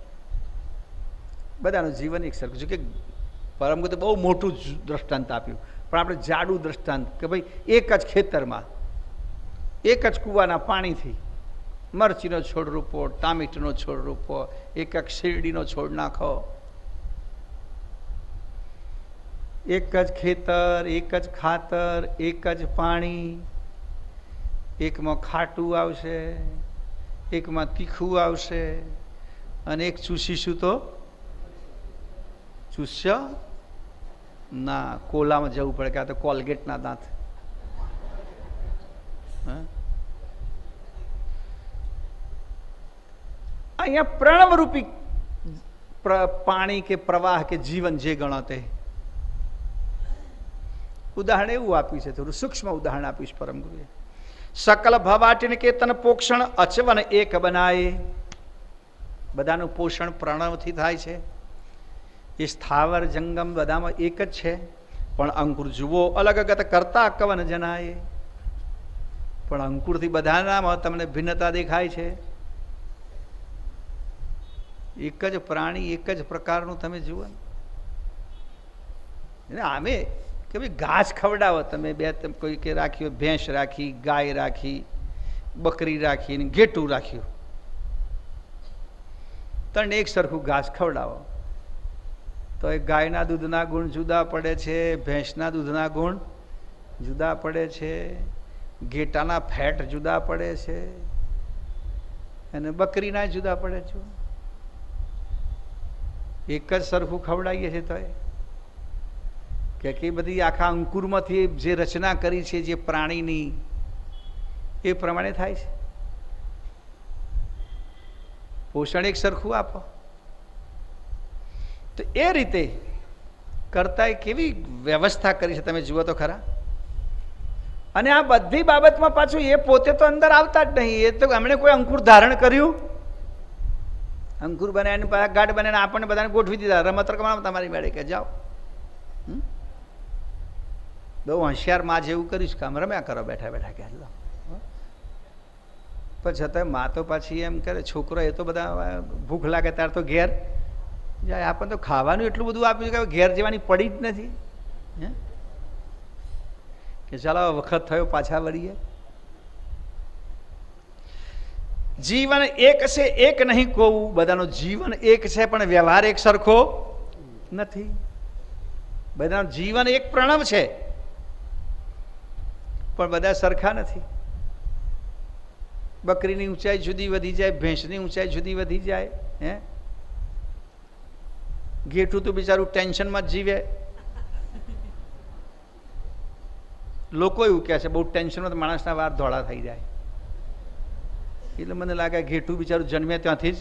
બધાનું જીવન એક સરખું છે. કે પરમગુરુએ બહુ મોટું દ્રષ્ટાંત આપ્યું, પણ આપણે જાડું દ્રષ્ટાંત કે ભાઈ એક જ ખેતરમાં એક જ કૂવાના પાણીથી મરચીનો છોડ રોપો, ટામેટીનો છોડ રોપો, એક એક શેરડીનો છોડ નાખો, એક જ ખેતર, એક જ ખાતર, એક જ પાણી, એકમાં ખાટું આવશે, એકમાં તીખું આવશે, અને એક ચૂસીશું તો ચૂસ્ય ના, કોલામાં જવું પડે કે આ તો કોલગેટના દાંત. અહીંયા પ્રણવરૂપી પાણી કે પ્રવાહ કે જીવન જે ગણો તે ઉદાહરણ એવું આપ્યું છે, થોડું સૂક્ષ્મ ઉદાહરણ આપ્યું છે પરમ ગુરુએ. સકલ ભવાટીને કેતન પોષણ અચવન એક બનાય. બધાનું પોષણ પ્રણવથી થાય છે. એ સ્થાવર જંગમ બધામાં એક જ છે, પણ અંકુર જુઓ અલગ અગત કરતા કવન જનાય. પણ અંકુરથી બધાનામાં તમને ભિન્નતા દેખાય છે. એક જ પ્રાણી, એક જ પ્રકારનું તમે જુઓ ને. આમે કે ભાઈ ઘાસ ખવડાવો તમે, બે કોઈ કે રાખ્યું, ભેંસ રાખી, ગાય રાખી, બકરી રાખી, ઘેટું રાખ્યું, તને એક સરખું ઘાસ ખવડાવો તો એ ગાયના દૂધના ગુણ જુદા પડે છે, ભેંસના દૂધના ગુણ જુદા પડે છે, ઘેટાના ફેટ જુદા પડે છે, અને બકરીના જુદા પડે છે. એક જ સરખું ખવડાવીએ છીએ તો કે બધી આખા અંકુરમાંથી જે રચના કરી છે જે પ્રાણીની, એ પ્રમાણે થાય છે. પોષણ એક સરખું આપો તો એ રીતે કરતા કેવી વ્યવસ્થા કરી છે તમે જુઓ તો ખરા. અને આ બધી બાબતમાં પાછું એ પોતે તો અંદર આવતા જ નહીં. એ તો એમણે કોઈ અંકુર ધારણ કર્યું, અંકુર બનાવીને ગાઢ બનાવીને આપણને બધાને ગોઠવી દીધા, રમત રમવા તમારી મેળે કે જાઓ. બહુ હોશિયાર માં જેવું કરીશ કામ, રમ્યા કરો બેઠા બેઠા કે લો. પણ છતાં માં તો પાછી એમ કરે, છોકરો એ તો બધા ભૂખ લાગે ત્યારે તો ઘેર જાય. આપણને તો ખાવાનું એટલું બધું આપ્યું કે ઘેર જવાની પડી જ નથી કે ચાલો વખત થયો પાછા વળીએ. જીવન એક છે, એક નહીં કોવું. બધાનું જીવન એક છે પણ વ્યવહાર એક સરખો નથી. બધાનું જીવન એક પ્રણવ છે પણ બધા સરખા નથી. બકરીની ઊંચાઈ જુદી વધી જાય, ભેંસની ઊંચાઈ જુદી વધી જાય. ઘેટું તો બિચારું ટેન્શનમાં જ જીવે. લોકો એવું કહે છે બહુ ટેન્શનમાં તો માણસના વાર ધોળા થઈ જાય. એટલે મને લાગે ઘેટું બિચારું જન્મે ત્યાંથી જ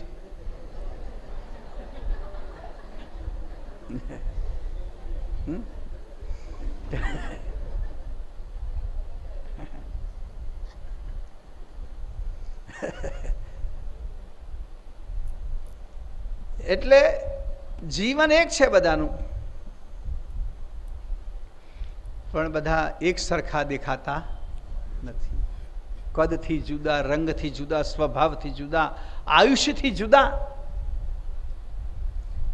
એટલે જીવન એક છે બધાનું, પણ બધા એક સરખા દેખાતા નથી. કદથી જુદા, રંગથી જુદા, સ્વભાવથી જુદા, આયુષ્યથી જુદા,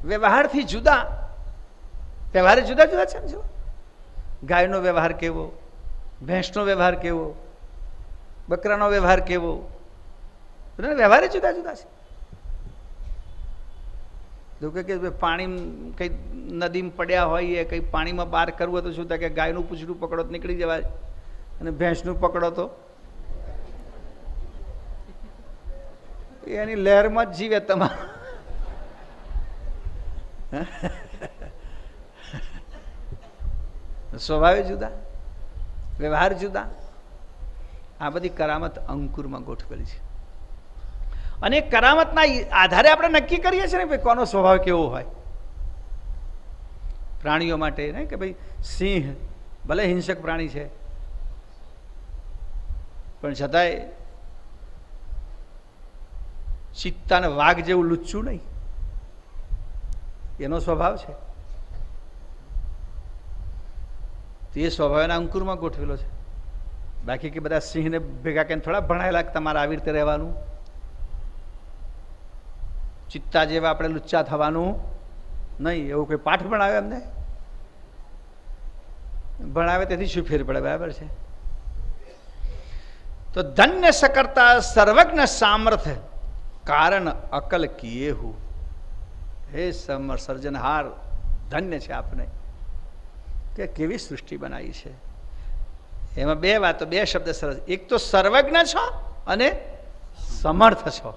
વ્યવહારથી જુદા. વ્યવહાર જુદા જુદા છે. જો ગાયનો વ્યવહાર કેવો, ભેંસનો વ્યવહાર કેવો, બકરાનો વ્યવહાર કેવો, વ્યવહાર જુદા જુદા છે. લોકો કે પાણી કઈ નદીમાં પડ્યા હોય, કઈ પાણીમાં બહાર કરવું હોય તો શું થાય કે ગાયનું પૂંછડું પકડો તો નીકળી જવાય, અને ભેંસનું પકડો તો એની લહેરમાં જ જીવે તમારું. સ્વભાવે જુદા, વ્યવહાર જુદા. આ બધી કરામત અંકુરમાં ગોઠવેલી છે. અને કરામતના આધારે આપણે નક્કી કરીએ છીએ ને ભાઈ કોનો સ્વભાવ કેવો હોય. પ્રાણીઓ માટે ને કે ભાઈ સિંહ ભલે હિંસક પ્રાણી છે પણ છતાંય ચિત્તાને વાઘ જેવું લુચ્ચું નહીં, એનો સ્વભાવ છે. એ સ્વભાવના અંકુરમાં ગોઠવેલો છે. બાકી કે બધા સિંહને ભેગા કરીને થોડા ભણાયેલા તમારે આવી રીતે રહેવાનું, ચિત્તા જેવા આપણે લુચ્ચા થવાનું નહીં. એવું કોઈ પાઠ ભણાવે એમને? ભણાવે તેથી શું ફેર પડે? બરાબર છે. તો ધન્ય સકર્તા સર્વજ્ઞ સામર્થ્ય કારણ અકલ કિએ હું. હે સર્જનહાર, ધન્ય છે આપને કે કેવી સૃષ્ટિ બનાવી છે. એમાં બે વાતો, બે શબ્દ સરસ. એક તો સર્વજ્ઞ છો અને સમર્થ છો.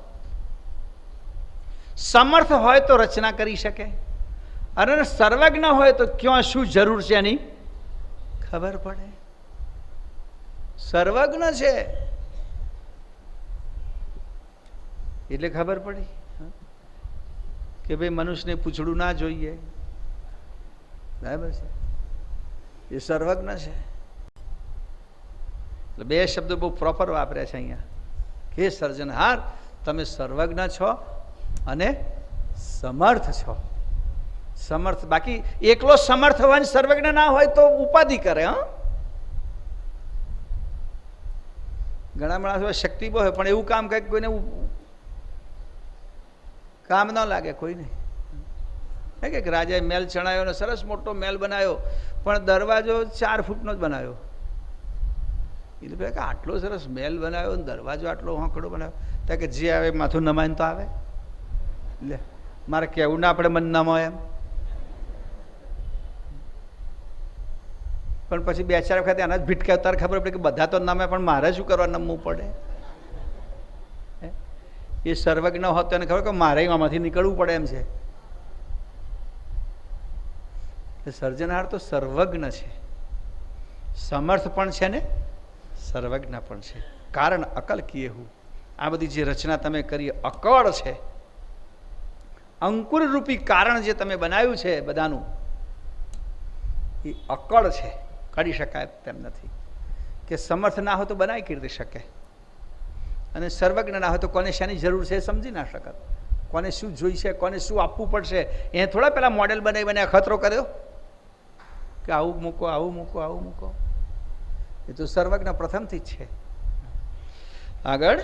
સમર્થ હોય તો રચના કરી શકે, અને સર્વજ્ઞ હોય તો ક્યાં શું જરૂર છે એની ખબર પડે. સર્વજ્ઞ છે એટલે ખબર પડી કે ભાઈ મનુષ્યને પૂછડું ના જોઈએ, બરાબર છે, એ સર્વજ્ઞ છે. એટલે બે શબ્દો બહુ પ્રોપર વાપર્યા છે અહીંયા કે સર્જનહાર તમે સર્વજ્ઞ છો અને સમર્થ છો. સમર્થ, બાકી એકલો સમર્થ હોય ને સર્વજ્ઞ ના હોય તો ઉપાધિ કરે. ઘણા માણસો શક્તિ બહુ હોય પણ એવું કામ કરે કોઈને કામ ન લાગે કોઈને. કે રાજાએ મહેલ ચણાયો ને સરસ મોટો મહેલ બનાવ્યો પણ દરવાજો 4 ફૂટનો જ બનાવ્યો. એટલે કે આટલો સરસ મહેલ બનાવ્યો ને દરવાજો આટલો હોંકડો બનાવ્યો. ત્યાં કે જે આવે માથું નમાઈને તો આવે. એટલે મારે કેવું ના આપણે મન નમાય એમ. પણ પછી 2-4 વખત એના જ ભીટકાય તારે ખબર પડે કે બધા તો નમે પણ મારે શું કરવા નમવું પડે. એ સર્વજ્ઞ હોત એને ખબર કે મારે આમાંથી નીકળવું પડે એમ છે. સર્જનહાર તો સર્વજ્ઞ છે, સમર્થ પણ છે ને સર્વજ્ઞ પણ છે. કારણ અકલ કિએ હું. આ બધી જે રચના તમે કરી અકળ છે. અંકુર રૂપી કારણ જે તમે બનાવ્યું છે બધાનું એ અકળ છે, કરી શકાય તેમ નથી. કે સમર્થ ના હોય તો બનાવી કેવી રીતે શકે, અને સર્વજ્ઞ ના હોય તો કોને શાની જરૂર છે સમજી ના શકત. કોને શું જોઈશે, કોને શું આપવું પડશે એ થોડા પેલા મોડેલ બનાવી અખતરો કર્યો કે આવું મૂકો, આવું મૂકો, આવું મૂકો. એ તો સર્વજ્ઞ પ્રથમથી જ છે. આગળ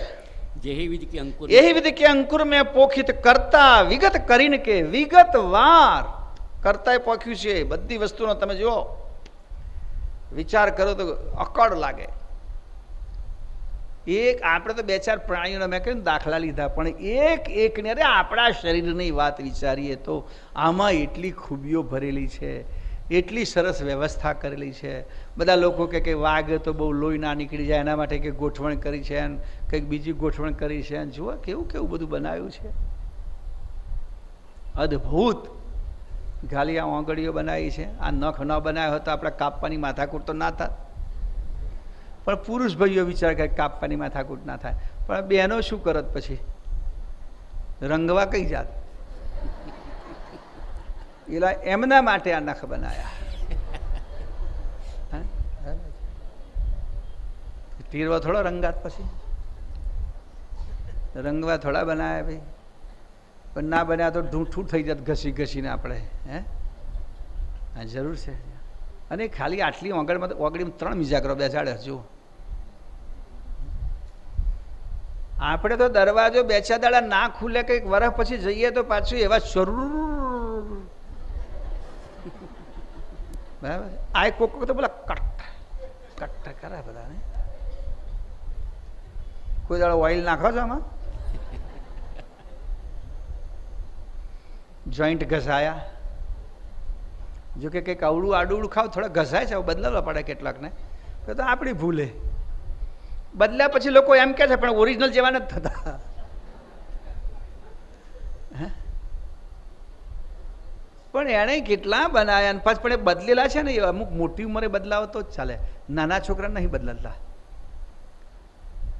જેહી વિધિ કે અંકુર, એહી વિધિ કે અંકુર મેં પોખિત કરતા વિગત કરીને કે વિગતવાર કરતા પોખ્યું છે. બધી વસ્તુનો તમે જુઓ, વિચાર કરો તો અકળ લાગે. એક આપણે તો 2-4 પ્રાણીઓના મેં કહ્યું દાખલા લીધા, પણ એકને અરે આપણા શરીરની વાત વિચારીએ તો આમાં એટલી ખૂબીઓ ભરેલી છે, એટલી સરસ વ્યવસ્થા કરેલી છે. બધા લોકો કે વાઘ તો બહુ લોહી ના નીકળી જાય એના માટે કે ગોઠવણ કરી છે, અને કંઈક બીજી ગોઠવણ કરી છે. જુઓ કેવું કેવું બધું બનાવ્યું છે, અદ્ભુત. ખાલી આ ઓંગળીઓ બનાવી છે, આ નખ ન બનાવ્યો હોય તો આપણે કાપવાની માથાકૂટ તો ના થાય. પણ પુરુષ ભાઈઓ વિચાર કરે કાપવાની માથાકૂટ ના થાય, પણ બહેનો શું કરત પછી રંગવા કઈ જાત. એલા એમના માટે આ નખ બનાયા. તીરવા થોડો રંગાત પછી રંગવા થોડા બનાયા ભાઈ. પણ ના બન્યા તો ઢૂંઠું થઈ જાત ઘસી ઘસીને આપણે. હા જરૂર છે. અને ખાલી આટલી ઓગળમાં તો ઓગળીમાં 3 મિજાગરો બેસાડે. જુઓ આપણે તો દરવાજો 2-4 દાડા ના ખુલે, કંઈક વરસ પછી જઈએ તો પાછું એવા શરૂર. બરાબર. આ કોક તો પેલા કટ કરે બધાને. કોઈ દાડો ઓઇલ નાખો છો આમાં? જોઈન્ટ ઘસાયા. જો કે કંઈક અવળું આડું ખાવ થોડા ઘસાય છે, બદલાવવા પડે કેટલાકને. તો આપણી ભૂલે. બદલ્યા પછી લોકો એમ કહે છે પણ ઓરિજિનલ જેવા નથી થતા. પણ એણે કેટલા બનાવ્યા, અને પાછ પણ એ બદલેલા છે ને, એ અમુક મોટી ઉંમરે બદલાવો તો જ ચાલે. નાના છોકરાને નહીં બદલતા.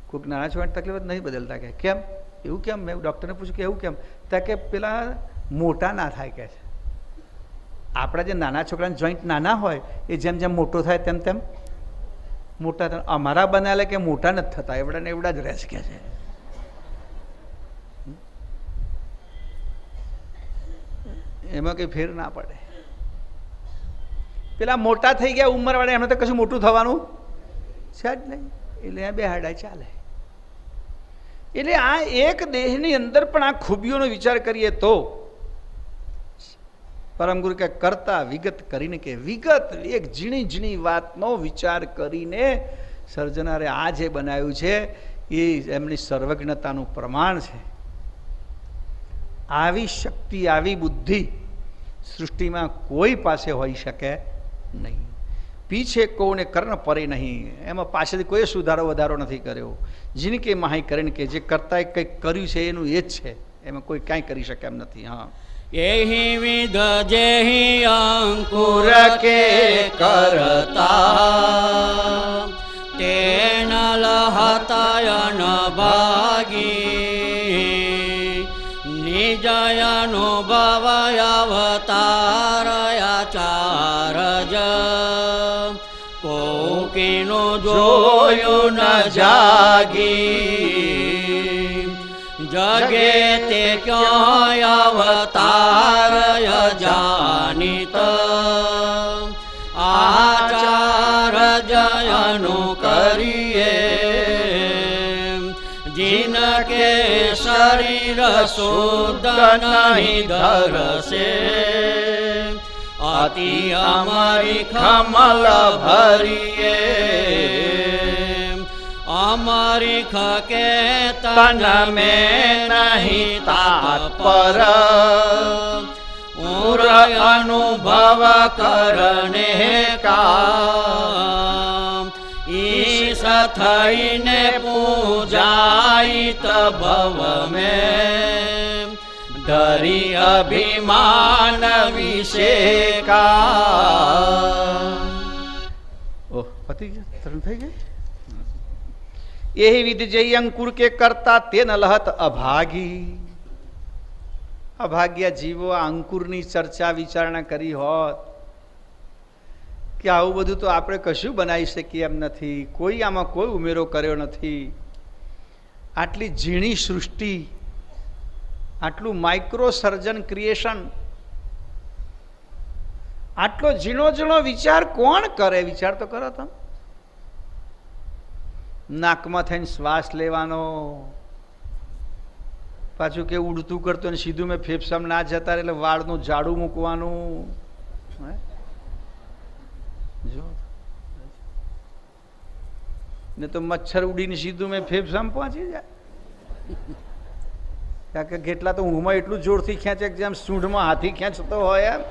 કોઈક નાના છોકરાની તકલીફ નહીં બદલતા. કે કેમ એવું? કેમ? મેં ડૉક્ટરને પૂછ્યું કે એવું કેમ? ત્યાં કે પેલા મોટા ના થાય કે છે. આપણા જે નાના છોકરાના જોઈન્ટ નાના હોય એ જેમ જેમ મોટો થાય તેમ તેમ મોટા થાય. અમારા બનાવેલા કે મોટા નથી થતા, એવડા ને એવડા જ રહે છે કે છે. એમાં કંઈ ફેર ના પડે. પેલા મોટા થઈ ગયા ઉંમરવાળા, એમને તો કશું મોટું થવાનું છે જ નહીં. એટલે આ બે હાડા ચાલે. એટલે આ એક દેહની અંદર પણ આ ખૂબીઓનો વિચાર કરીએ તો પરમ ગુરુ કે કરતા વિગત કરીને કે વિગત એક ઝીણી ઝીણી વાતનો વિચાર કરીને સર્જનારે આ જે બનાવ્યું છે એ એમની સર્વજ્ઞતાનું પ્રમાણ છે. આવી શક્તિ, આવી બુદ્ધિ સૃષ્ટિમાં કોઈ પાસે હોઈ શકે નહીં. પીછે કોને કર્ણ પરે નહીં, એમાં પાછળથી કોઈ સુધારો વધારો નથી કર્યો. જીનકે માહી કરીને કે જે કરતાએ કંઈક કર્યું છે એનું એ જ છે, એમાં કોઈ કાંઈ કરી શકે એમ નથી. હા, એહિ વિધ જેહિ અંકુર કે કરતા તેન લહતયન ભાગી નિજયનુભવયવતારયાચારજ કોકીનો જોયું ન જાગી જગે તે ક્યાં અવતારય જાનિત આચાર જયનું કરીએ જીનકે શરીર શુદ્ધ નહીં ધરશે અતિ અમારી ખમલ ભરીએ અમારી ખકે તન મેં નહીં તાત્પર ઉર અનુભવ કરને કામ ઈશ થઈને પૂજાઈત ભવ મેં ધરી અભિમાન વિશે કા. ઓહ, પતિ તરણ થઈ ગઈ. એહી વિધ જય અંકુર કે કરતા તે ન લહત અભાગી. અભાગ્યા જીવો આ અંકુરની ચર્ચા વિચારણા કરી હોત કે આવું બધું તો આપણે કશું બનાવી શકીએ એમ નથી, કોઈ આમાં કોઈ ઉમેરો કર્યો નથી. આટલી ઝીણી સૃષ્ટિ, આટલું માઇક્રો સર્જન ક્રિએશન, આટલો ઝીણો ઝીણો વિચાર કોણ કરે? વિચાર તો કરો તમે. નાકમાં થઈને શ્વાસ લેવાનો, પાછું કે ઉડતું કરતો ને સીધું મેં ફેફસામાં ના જતા એટલે વાળનું જાડું મૂકવાનું. જો ને તો મચ્છર ઉડીને સીધું મેં ફેફસામાં પહોંચી જાય. કારણ કે કેટલા તો ઊંઘમાં એટલું જોરથી ખેંચે કે જેમ સૂંઢમાં હાથી ખેંચતો હોય એમ.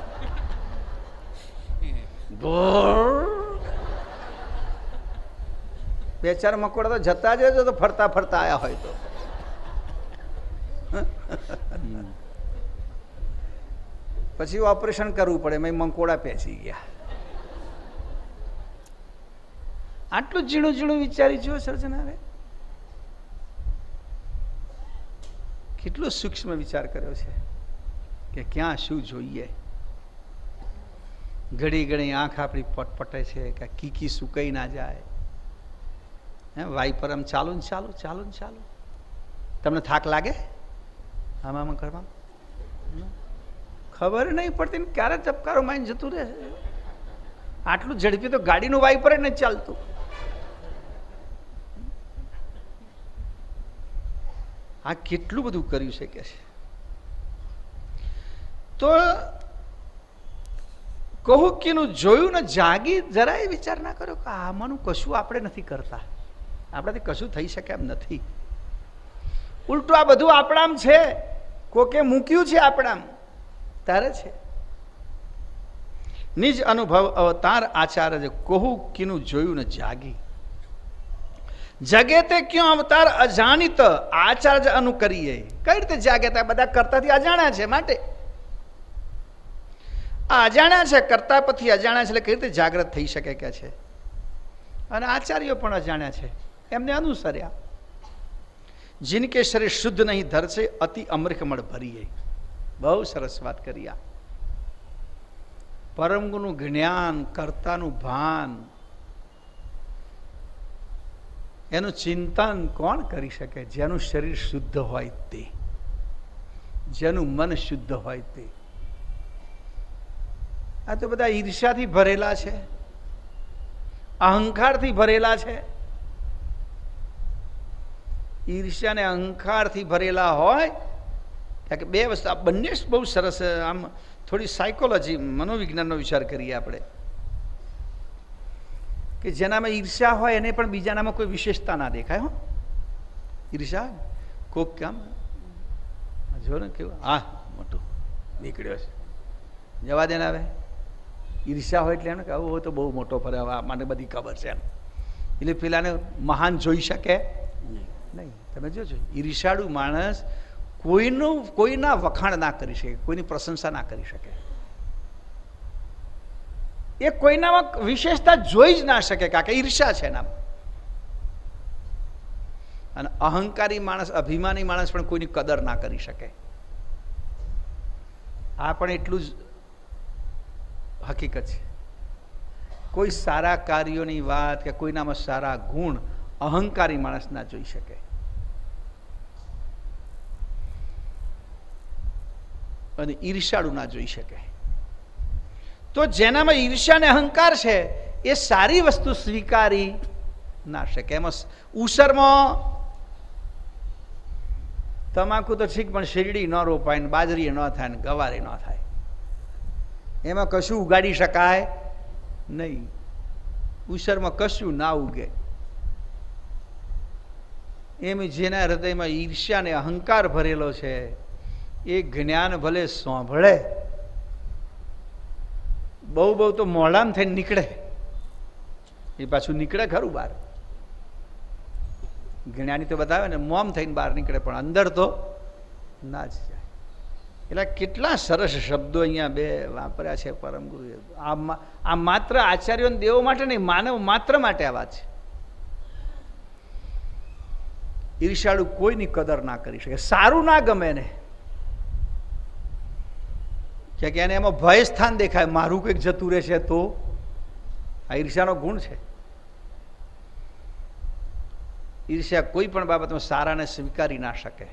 બે ચાર મકોડા તો જતા જ તો ફરતા ફરતા આયા હોય તો. પછી ઓપરેશન કરવું પડે, મેં મંકોડા પેસી ગયા. આટલું ઝીણું ઝીણું વિચારી જુઓ સર્જનારે, કેટલો સૂક્ષ્મ વિચાર કર્યો છે કે ક્યાં શું જોઈએ. ઘડી ઘડી આંખ આપણી પટપટે છે કે કીકી સુકાઈ ના જાય. વાઇપર આમ ચાલુ ને ચાલુ, ચાલુ ને ચાલુ. તમને થાક લાગે આમાં કરવામાં? ખબર નહીં પડતી ને ક્યારે ચપકારો માઈને જતું રહે. આટલું ઝડપી તો ગાડીનું વાઇપર જ નથી ચાલતું. આ કેટલું બધું કર્યું છે કે છે. તો કહું કે જોયું ને જાગી જરાય વિચાર ના કર્યો કે આમાંનું કશું આપણે નથી કરતા, આપણાથી કશું થઈ શકે એમ નથી. ઉલટું આ બધું આપણામ છે, કોકે મૂક્યું છે આપણામ, તારે છે. નિજ અનુભવ અવતાર આચાર્ય કહું કીનું જોયું ને જાગી જગે તે ક્યાં અવતાર અજાણિત આચાર્ય અનુકરીએ. કઈ રીતે જાગે? બધા કરતાથી અજાણ્યા છે માટે. આ અજાણ્યા છે, કરતા પછી અજાણ્યા છે, એટલે કઈ રીતે જાગ્રત થઈ શકે કે છે. અને આચાર્યો પણ અજાણ્યા છે, એમને અનુસર્યા. जिनके शरीर शुद्ध नहीं धर से अति अमृतमण भरी. બહુ સરસ વાત કરી. આ પરમનું જ્ઞાન, કર્તાનું ભાન, એનું ચિંતન કોણ કરી શકે? જેનું શરીર શુદ્ધ હોય તે, જેનું મન શુદ્ધ હોય તે. આ તો બધા ઈર્ષ્યાથી ભરેલા છે, અહંકારથી ભરેલા છે. ઈર્ષ્યા ને અહંકારથી ભરેલા હોય કે બે વસ્તુ, આ બંને બહુ સરસ. આમ થોડી સાયકોલોજી, મનોવિજ્ઞાનનો વિચાર કરીએ આપણે. કે જેનામાં ઈર્ષ્યા હોય એને પણ બીજાનામાં કોઈ વિશેષતા ના દેખાય. હો, ઈર્ષ્યા કોક કામ જો ને કેવું હા મોટું નીકળ્યો છે, જવા દેને. હવે ઈર્ષ્યા હોય એટલે એમ કે આવું હોય તો બહુ મોટો ફરે, હવે મને બધી ખબર છે એમ, એટલે પેલાને મહાન જોઈ શકે નહીં. તમે જોજો ઈર્ષાળુ માણસ કોઈના વખાણ ના કરી શકે, કોઈની પ્રશંસા ના કરી શકે, એ કોઈનામાં વિશેષતા જોઈ જ ના શકે, કારણ કે ઈર્ષા છે એનામાં. અને અહંકારી માણસ, અભિમાની માણસ પણ કોઈની કદર ના કરી શકે. આ પણ એટલું જ હકીકત છે. કોઈ સારા કાર્યોની વાત કે કોઈનામાં સારા ગુણ અહંકારી માણસ ના જોઈ શકે. અને ઈર્ષાળુ ના જોઈ શકે. તો જેનામાં ઈર્ષ્યા અને અહંકાર છે એ સારી વસ્તુ સ્વીકારી ના શકે. એમાં ઉસરમાં તમાકુ તો ઠીક, પણ શેરડી ન રોપાય ને બાજરી ન થાય ને ગવારે ન થાય, એમાં કશું ઉગાડી શકાય નહીં. ઉસરમાં કશું ના ઉગે. એમ જેના હૃદયમાં ઈર્ષ્યા અને અહંકાર ભરેલો છે એ જ્ઞાન ભલે સાંભળે, બહુ બહુ તો મોઢામાં થઈને નીકળે, એ પાછું નીકળે ખરું બહાર. જ્ઞાની તો બતાવે ને મોમ થઈને બહાર નીકળે, પણ અંદર તો ના જ જાય. એટલે કેટલા સરસ શબ્દો અહીંયા બે વાપર્યા છે પરમ ગુરુએ. આ માત્ર આચાર્યો દેવો માટે નહીં, માનવ માત્ર માટે આ વાત છે. ઈર્ષાળુ કોઈની કદર ના કરી શકે, સારું ના ગમે ને, કે એને એમાં ભય સ્થાન દેખાય, મારું કંઈક જતું રહેશે તો. આ ઈર્ષ્યાનો ગુણ છે. ઈર્ષ્યા કોઈ પણ બાબતમાં સારાને સ્વીકારી ના શકે,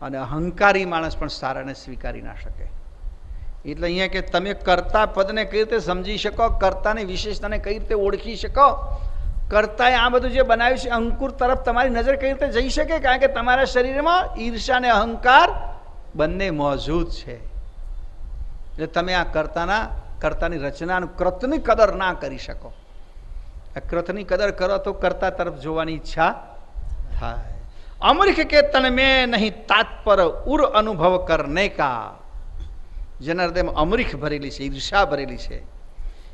અને અહંકારી માણસ પણ સારાને સ્વીકારી ના શકે. એટલે અહીંયા કે તમે કર્તા પદને કઈ રીતે સમજી શકો, કર્તાની વિશેષતાને કઈ રીતે ઓળખી શકો, કર્તાએ આ બધું જે બનાવ્યું છે અંકુર તરફ તમારી નજર કઈ રીતે જઈ શકે, કારણ કે તમારા શરીરમાં ઈર્ષ્યા અને અહંકાર બંને મોજૂદ છે. એટલે તમે આ કર્તાની રચના કૃતની કદર ના કરી શકો. આ કૃતની કદર કરો તો કર્તા તરફ જોવાની ઈચ્છા થાય. અમૃખ કે તન મેં નહીં તાત્પર ઉર અનુભવ કરને કા. જેના હૃદયમાં અમૃખ ભરેલી છે, ઈર્ષા ભરેલી છે,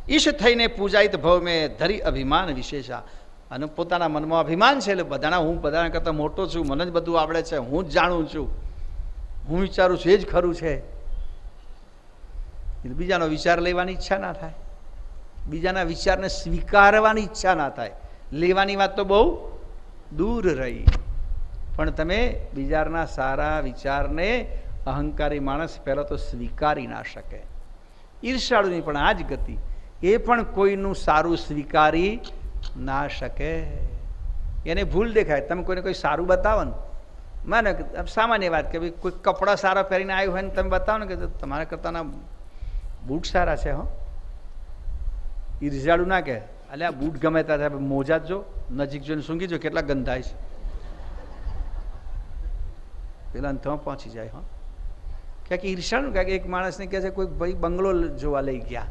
ઈશ થઈને પૂજાયિત ભવ મેં ધરી અભિમાન વિશેષા. અને પોતાના મનમાં અભિમાન છે, એટલે બધાના હું બધાના કરતાં મોટો છું, મને જ બધું આવડે છે, હું જ જાણું છું, હું વિચારું છું એ જ ખરું છે. એટલે બીજાનો વિચાર લેવાની ઈચ્છા ના થાય, બીજાના વિચારને સ્વીકારવાની ઈચ્છા ના થાય. લેવાની વાત તો બહુ દૂર રહી. પણ તમે બીજાના સારા વિચારને અહંકારી માણસ પહેલાં તો સ્વીકારી ના શકે. ઈર્ષાળુની પણ આ જ ગતિ, એ પણ કોઈનું સારું સ્વીકારી ના શકે. એને ભૂલ દેખાય. તમે કોઈને કોઈ સારું બતાવો ને, માને સામાન્ય વાત કે ભાઈ કોઈ કપડાં સારા પહેરીને આવ્યું હોય ને તમે બતાવો ને કે તમારા કરતાના બૂટ સારા છે. હો, ઈર્ષાળુ ના કે એટલે આ બૂટ ગમે ત્યાં થાય, મોજા જ જો, નજીક જોઈને સૂંઘી જો કેટલા ગંધાય છે, પેલા તો પહોંચી જાય. હા, ક્યાંક ઈર્ષાળુ. ક્યાંક એક માણસને કહે છે કોઈ ભાઈ બંગલો જોવા લઈ ગયા,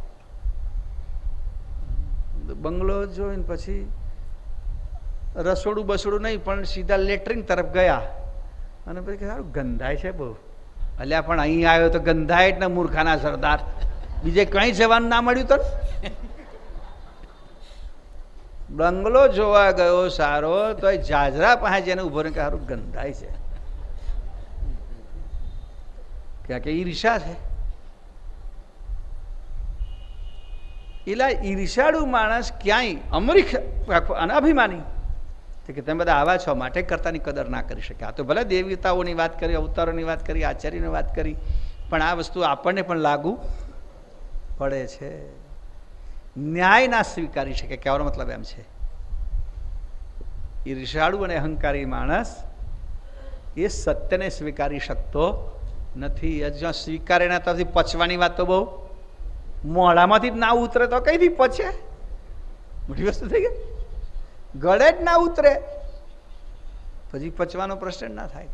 બંગલો જોઈને પછી રસોડું બસોડું નહીં પણ સીધા લેટરિન તરફ ગયા, અને પછી સારું ગંધાય છે બહુ. અલ્યા પણ અહીં આવ્યો તો ગંધાય જ ને મૂર્ખાના સરદાર, બીજે કઈ જવાનું ના મળ્યું તો. બંગલો જોવા ગયો સારો, તો એ જાજરા પાસે જેને ઉભો રહે કે સારું ગંધાય છે, ક્યાં કે ઈર્ષા છે. એટલે ઈર્ષાળુ માણસ ક્યાંય અમરીખ અને અભિમાની કે તમે બધા આવા છો માટે કર્તાની કદર ના કરી શકે. આ તો ભલે દેવતાઓની વાત કરી, અવતારોની વાત કરી, આચાર્યની વાત કરી, પણ આ વસ્તુ આપણને પણ લાગુ પડે છે. ન્યાય ના સ્વીકારી શકે, કહેવાનો મતલબ એમ છે. ઈર્ષાળુ અને અહંકારી માણસ એ સત્યને સ્વીકારી શકતો નથી. જ્યાં સ્વીકારે ના તરફથી પચવાની વાત તો બહુ મોઢામાંથી જ ના ઉતરે તો કઈથી પચે? મોટી વસ્તુ થઈ ગઈ. ગળે જ ના ઉતરે પછી પચવાનો પ્રશ્ન ના થાય.